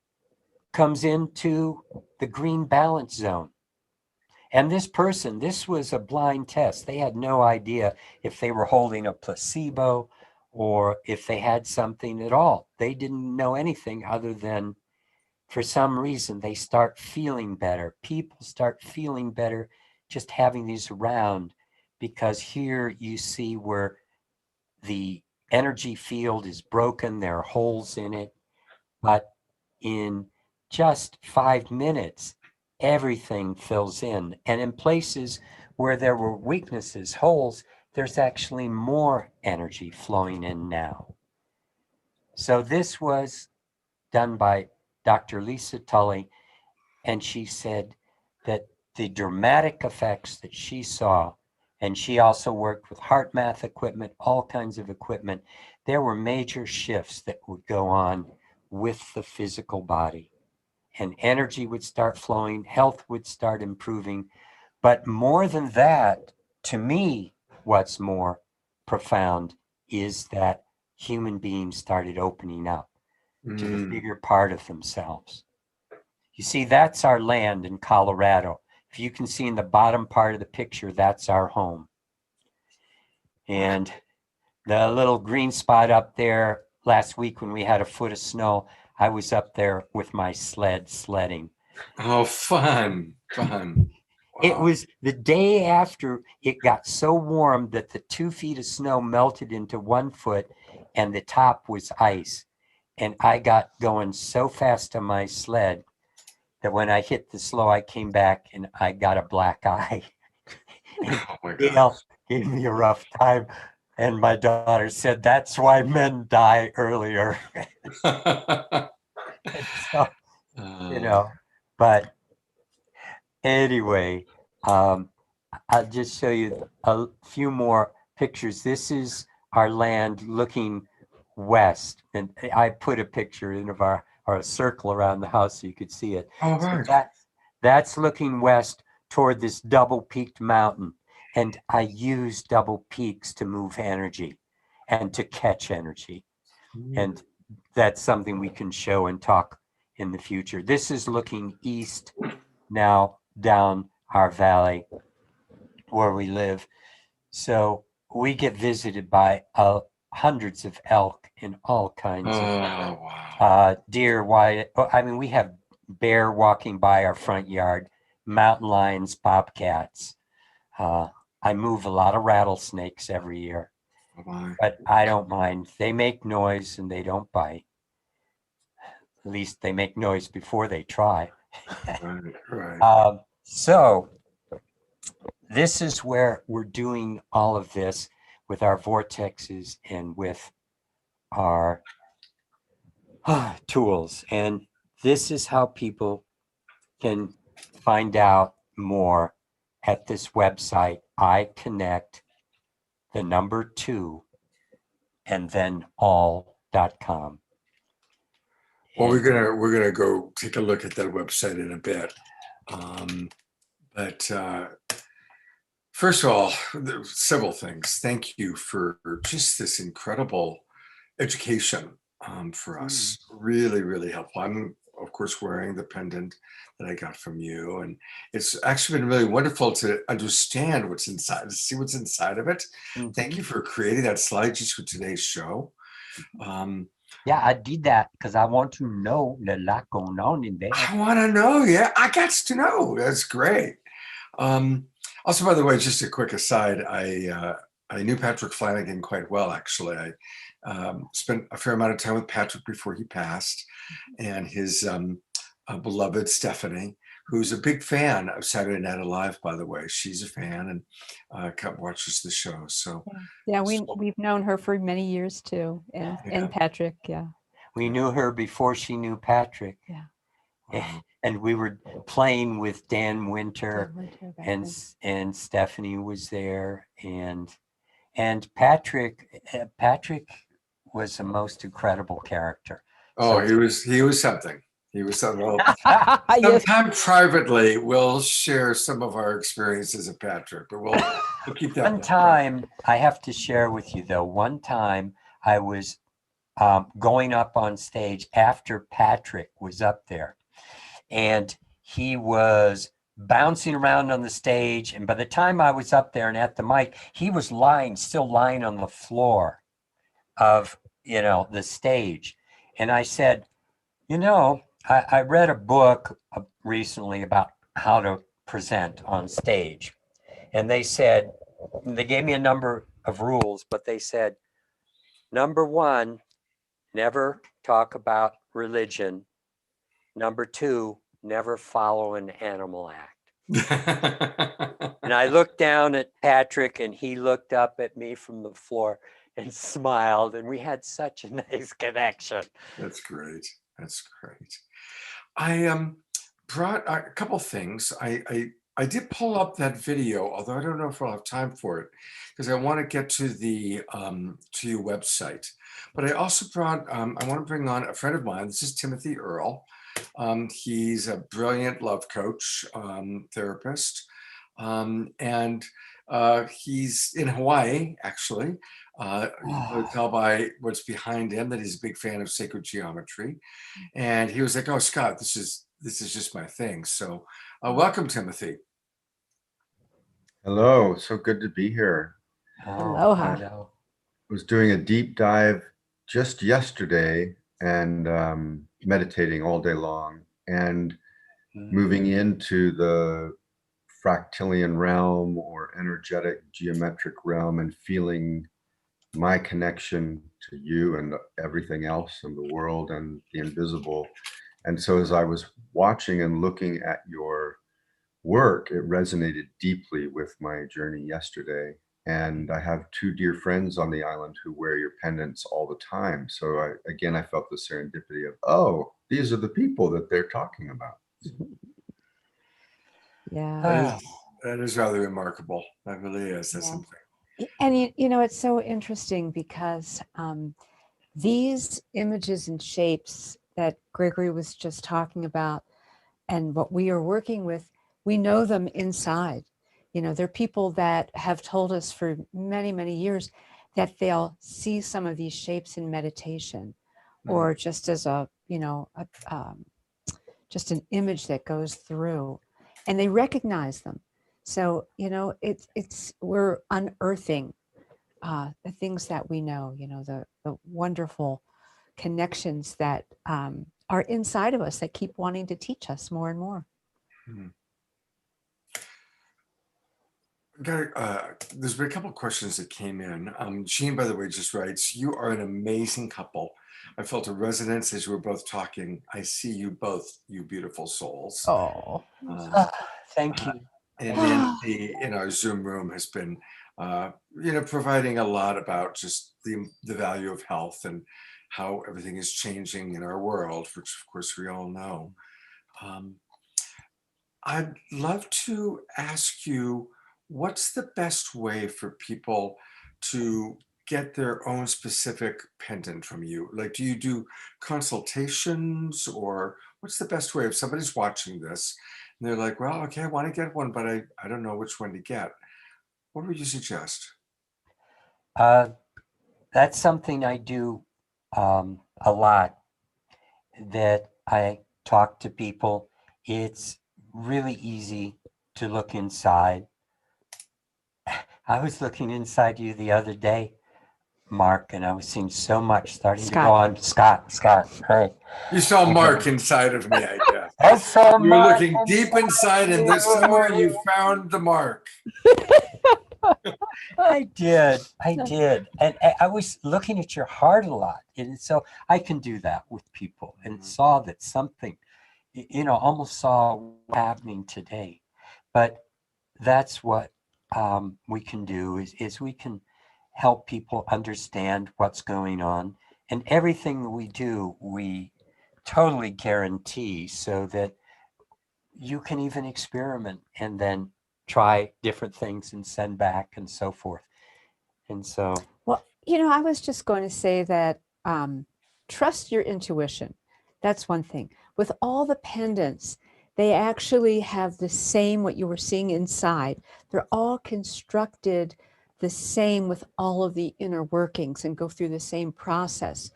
comes into the green balance zone. And this person, this was a blind test. They had no idea if they were holding a placebo or if they had something at all. They didn't know anything other than, for some reason, they start feeling better. People start feeling better just having these around, because here you see where the energy field is broken, there are holes in it, but in just 5 minutes, everything fills in. And in places where there were weaknesses, holes, there's actually more energy flowing in now. So this was done by Dr. Lisa Tully, and she said that the dramatic effects that she saw, and she also worked with heart math equipment, all kinds of equipment, there were major shifts that would go on with the physical body. And energy would start flowing, health would start improving. But more than that, to me, what's more profound is that human beings started opening up to the bigger part of themselves. You see, that's our land in Colorado. If you can see in the bottom part of the picture, that's our home. And the little green spot up there, last week when we had a foot of snow, I was up there with my sled sledding. Oh, fun. Wow. It was the day after it got so warm that the 2 feet of snow melted into 1 foot and the top was ice. And I got going so fast on my sled that when I hit the slow, I came back and I got a black eye. Oh my Gail God. gave me a rough time. And my daughter said, that's why men die earlier. So, but anyway, I'll just show you a few more pictures. This is our land looking west. And I put a picture in of our circle around the house so you could see it. Oh, So right. that's looking west toward this double peaked mountain. And I use double peaks to move energy and to catch energy. And that's something we can show and talk in the future. This is looking east now down our valley where we live. So we get visited by hundreds of elk in all kinds of wow. deer. I mean, we have bear walking by our front yard, mountain lions, bobcats. I move a lot of rattlesnakes every year, Oh, but I don't mind. They make noise and they don't bite. At least they make noise before they try. right. So this is where we're doing all of this with our vortexes and with our tools. And this is how people can find out more at this website, I connect the number 2 and then all.com. Well, we're gonna go take a look at that website in a bit. But first of all, there's several things. Thank you for just this incredible education for us. Really, really helpful. I'm, of course, wearing the pendant that I got from you, and it's actually been really wonderful to understand what's inside, to see what's inside of it. Thank you for creating that slide just for today's show. Yeah, I did that because I want to know the lot going on in there. I want to know. Yeah, I got to know. That's great. Also, by the way, just a quick aside, I knew Patrick Flanagan quite well, actually. I spent a fair amount of time with Patrick before he passed, and his beloved Stephanie, who's a big fan of Saturday Night Alive, by the way. She's a fan and watches the show. So yeah, we've known her for many years too, and Patrick, yeah. We knew her before she knew Patrick. Yeah. Wow. And we were playing with Dan Winter, and Stephanie was there, and Patrick was the most incredible character. Oh, so he was something. He was so well. Yes. Sometime privately, we'll share some of our experiences at Patrick, but we'll keep that. One time, I have to share with you though, one time I was going up on stage after Patrick was up there, and he was bouncing around on the stage. And by the time I was up there and at the mic, he was still lying on the floor of, the stage. And I said, I read a book recently about how to present on stage. And they gave me a number of rules, but they said, number one, never talk about religion. Number two, never follow an animal act. And I looked down at Patrick and he looked up at me from the floor and smiled, and we had such a nice connection. That's great. That's great. I brought a couple things. I did pull up that video, although I don't know if I'll have time for it because I want to get to the to your website. But I also brought. I want to bring on a friend of mine. This is Timothy Earl. He's a brilliant love coach, therapist, and he's in Hawaii, actually. You can tell by what's behind him that he's a big fan of sacred geometry. And he was like, "Oh, Scott, this is just my thing." So, welcome, Timothy. Hello, so good to be here. Aloha. I was doing a deep dive just yesterday and meditating all day long and moving into the fractilian realm or energetic geometric realm and feeling my connection to you and everything else in the world and the invisible. And so as I was watching and looking at your work, it resonated deeply with my journey yesterday. And I have two dear friends on the island who wear your pendants all the time. So I felt the serendipity of, oh, these are the people that they're talking about. Yeah. That is rather remarkable. That really is. That's Yeah. something. And it's so interesting because these images and shapes that Gregory was just talking about and what we are working with, we know them inside. There are people that have told us for many, many years that they'll see some of these shapes in meditation or just as just an image that goes through, and they recognize them. So, we're unearthing the things that we know, the wonderful connections that are inside of us that keep wanting to teach us more and more. There's been a couple of questions that came in. Jean, by the way, just writes, "You are an amazing couple. I felt a resonance as we were both talking. I see you both, you beautiful souls." Oh, Thank you. And Nancy in our Zoom room has been, providing a lot about just the value of health and how everything is changing in our world, which of course we all know. I'd love to ask you, what's the best way for people to get their own specific pendant from you? Like, do you do consultations, or what's the best way if somebody's watching this and they're like, well, okay, I want to get one, but I don't know which one to get. What would you suggest? That's something I do a lot, that I talk to people. It's really easy to look inside. I was looking inside you the other day, Mark, and I was seeing so much starting to go on. Scott, hey. You saw Mark inside of me, I guess. I saw You were Mark looking deep inside, and there's somewhere you found the mark. I did. And I was looking at your heart a lot. And so I can do that with people and saw that something, almost saw happening today. But that's what we can do is we can help people understand what's going on. And everything that we do, we totally guarantee so that you can even experiment and then try different things and send back and so forth. And so, well, I was just going to say that trust your intuition. That's one thing. With all the pendants, they actually have the same, what you were seeing inside. They're all constructed the same with all of the inner workings and go through the same process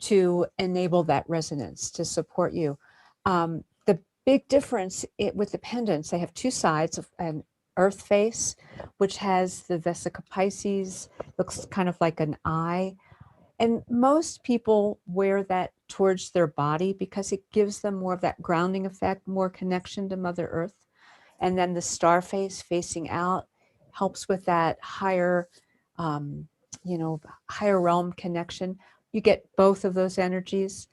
to enable that resonance to support you. The big difference with the pendants, they have two sides of an earth face, which has the Vesica Pisces, looks kind of like an eye. And most people wear that towards their body because it gives them more of that grounding effect, more connection to Mother Earth. And then the star face facing out helps with that higher, um, higher realm connection. You get both of those energies.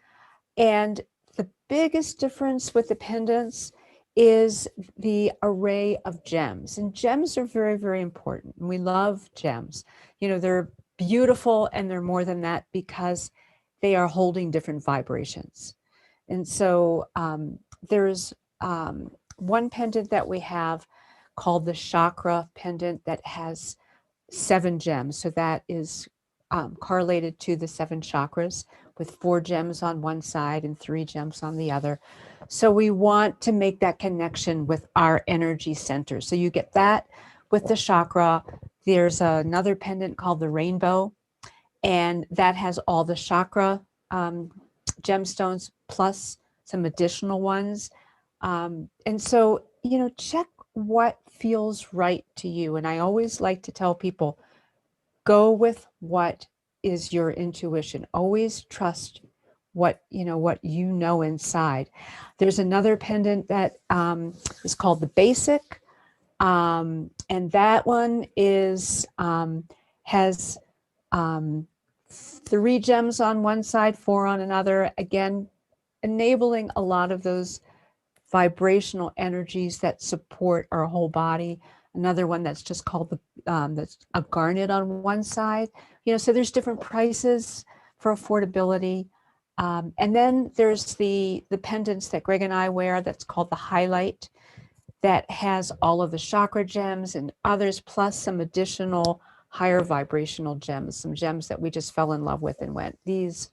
And the biggest difference with the pendants is the array of gems. And gems are very, very important. And we love gems. They're beautiful and they're more than that because they are holding different vibrations. And so there's one pendant that we have called the chakra pendant that has 7 gems. So that is correlated to the 7 chakras with 4 gems on one side and 3 gems on the other. So we want to make that connection with our energy center. So you get that with the chakra. There's another pendant called the rainbow, and that has all the chakra gemstones plus some additional ones. And so, check what feels right to you. And I always like to tell people, go with what is your intuition. Always trust what you know inside. There's another pendant that is called the basic, and that one has 3 gems on one side, 4 on another. Again, enabling a lot of those vibrational energies that support our whole body. Another one that's just called that's a garnet on one side. So there's different prices for affordability. And then there's the pendants that Greg and I wear that's called the highlight, that has all of the chakra gems and others, plus some additional higher vibrational gems, some gems that we just fell in love with and went, these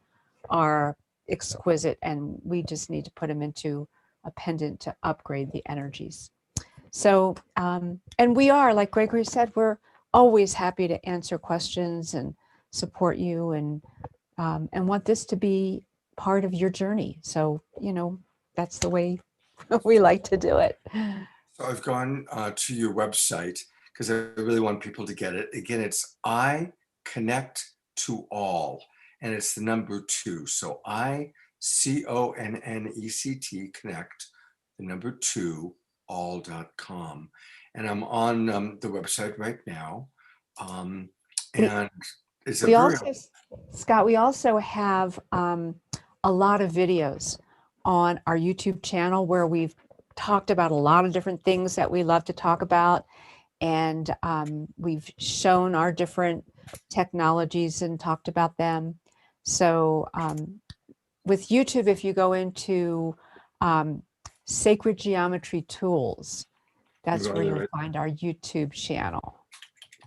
are exquisite and we just need to put them into a pendant to upgrade the energies. So, and we are, like Gregory said, we're always happy to answer questions and support you and want this to be part of your journey. So, that's the way we like to do it. So I've gone to your website because I really want people to get it. Again, it's I Connect to All, and it's the number 2. So ICONNECT, connect, the number 2, all.com. And I'm on the website right now. And it's a We very, also, Scott, we also have a lot of videos on our YouTube channel where we've talked about a lot of different things that we love to talk about. And we've shown our different technologies and talked about them. So with YouTube, if you go into Sacred Geometry Tools, that's where you'll find our YouTube channel.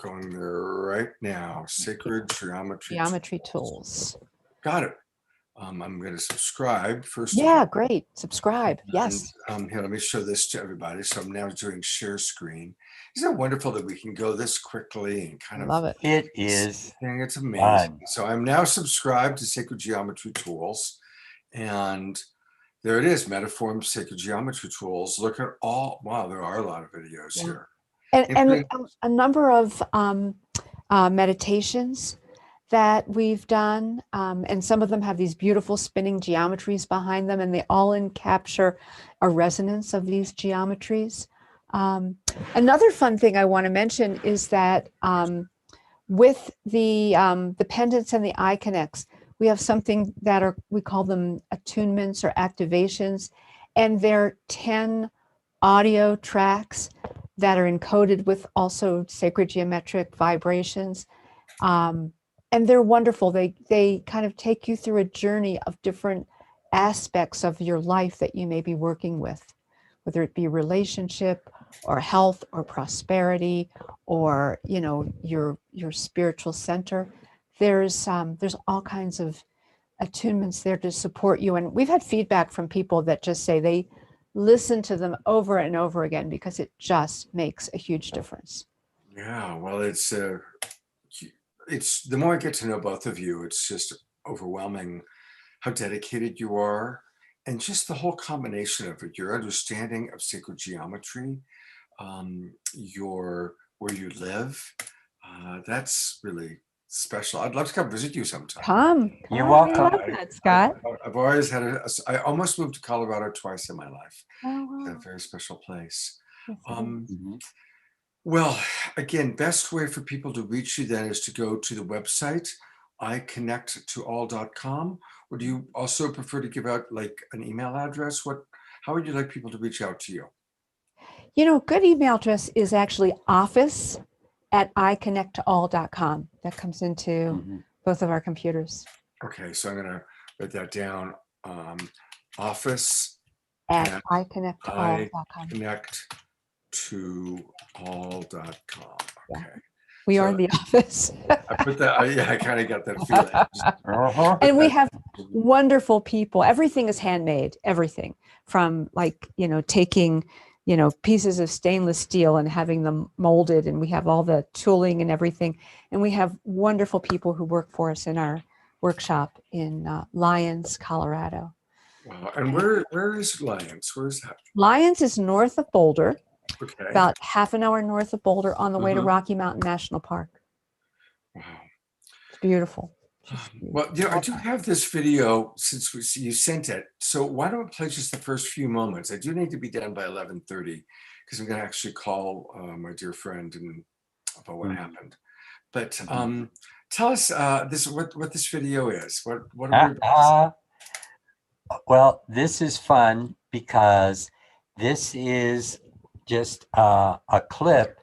going there right now. Sacred Geometry Tools. Got it. I'm going to subscribe first. Yeah, great. Subscribe. Yes. Here, let me show this to everybody. So I'm now doing share screen. Isn't it wonderful that we can go this quickly and kind of love it? It is. It's amazing. So I'm now subscribed to Sacred Geometry Tools, and there it is. Metaform Sacred Geometry Tools. Look at all. Wow, there are a lot of videos here. And a number of meditations that we've done, and some of them have these beautiful spinning geometries behind them, and they all capture a resonance of these geometries. Another fun thing I want to mention is that with the pendants and the eye connects, we have something that we call them attunements or activations, and they're 10 audio tracks that are encoded with also sacred geometric vibrations. And they're wonderful. They kind of take you through a journey of different aspects of your life that you may be working with, whether it be relationship or health or prosperity or, your spiritual center. There's all kinds of attunements there to support you. And we've had feedback from people that just say they listen to them over and over again because it just makes a huge difference. Yeah, well, it's the more I get to know both of you, it's just overwhelming how dedicated you are, and just the whole combination of it, your understanding of sacred geometry, your where you live. That's really special. I'd love to come visit you sometime. Come. You're I welcome. love that, Scott. I've always had I almost moved to Colorado twice in my life. Oh, It's wow. a very special place. Yes, it Um, is. Mhm. well, again, best way for people to reach you then is to go to the website, iconnecttoall.com. Or do you also prefer to give out like an email address? How would you like people to reach out to you? Good email address is actually office@iconnecttoall.com. That comes into Mhm. both of our computers. Okay, so I'm gonna write that down. Office At at iconnecttoall.com. iconnecttoall.com. Yeah. Okay. We are So in the office. I put that, yeah, I kind of got that feeling. Uh-huh. And we have wonderful people. Everything is handmade, everything from taking, pieces of stainless steel and having them molded. And we have all the tooling and everything. And we have wonderful people who work for us in our workshop in Lyons, Colorado. Wow. And where is Lyons? Where is that? Lyons is north of Boulder, Okay. about half an hour north of Boulder on the way to Mhm. Rocky Mountain National Park. Wow. It's beautiful. Just Well, I do have this video since you sent it. So why don't we play just the first few moments? I do need to be done by 11:30 because I'm going to actually call my dear friend and about what happened. But tell us what this video is. What are we about to Well, this is fun because this is just a clip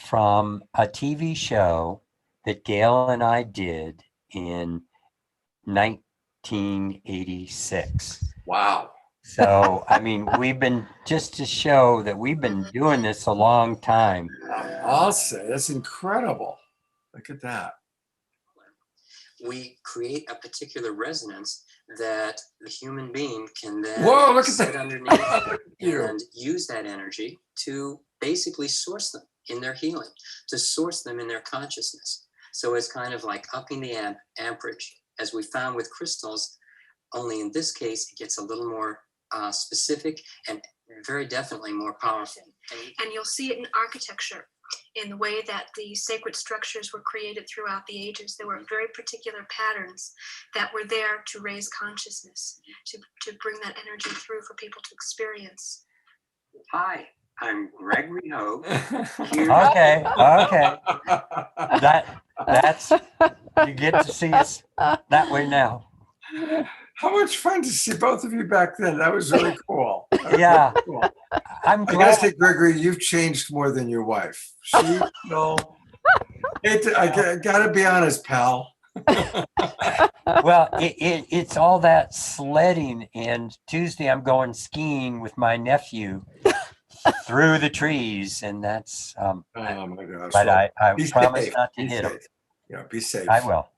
from a TV show that Gail and I did in 1986. Wow. So, I mean, we've been just to show that we've been doing this a long time. I'll say that's incredible. Look at that. We create a particular resonance that the human being can then Whoa, look at sit that. underneath You. and use that energy to basically source them in their healing, to source them in their consciousness. So it's kind of like upping the amperage, as we found with crystals, only in this case, it gets a little more specific and very definitely more powerful. And you'll see it in architecture, in the way that the sacred structures were created throughout the ages. There were very particular patterns that were there to raise consciousness, to bring that energy through for people to experience. Hi, I'm Gregory Hogue. Okay, okay. That's you get to see us that way now. How much fun to see both of you back then. That was really cool. That was Yeah. really cool. I'm I gotta glad. say, Gregory, you've changed more than your wife. She still. I gotta be honest, pal. Well, it's all that sledding, and Tuesday I'm going skiing with my nephew through the trees, and that's Oh my gosh. but Well, I be promise safe. not to Be hit him. safe. Yeah, be safe. I will.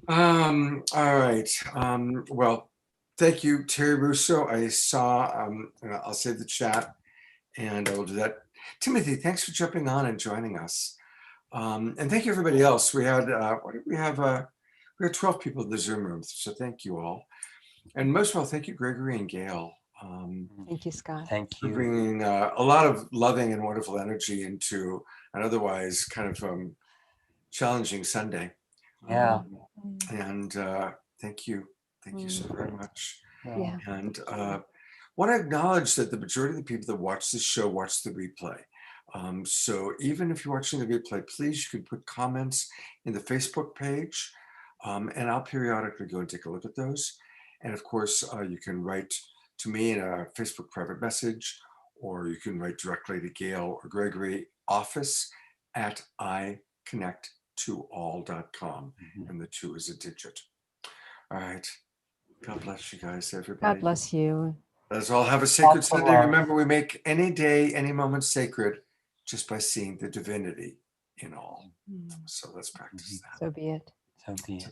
All right. Well, thank you, Terry Russo. I saw, I'll save the chat and I will do that. Timothy, thanks for jumping on and joining us. And thank you everybody else. We had, what did we have? We had 12 people in the Zoom room. So thank you all. And most of all, thank you, Gregory and Gail. Thank you, Scott. Thank For you. bringing a lot of loving and wonderful energy into an otherwise kind of challenging Sunday. Yeah. And thank you so very much. Yeah. And want to acknowledge that the majority of the people that watch this show watch the replay. So even if you're watching the replay, please, you can put comments in the Facebook page, and I'll periodically go and take a look at those. And of course, you can write to me in a Facebook private message, or you can write directly to Gail or Gregory, office@iconnecttoall.com, and the 2 is a digit. All right. God bless you guys, everybody. God bless you. Let us all have a sacred Lots of Sunday. love. Remember, we make any day, any moment sacred just by seeing the divinity in all. So let's practice that. So be it. So be it.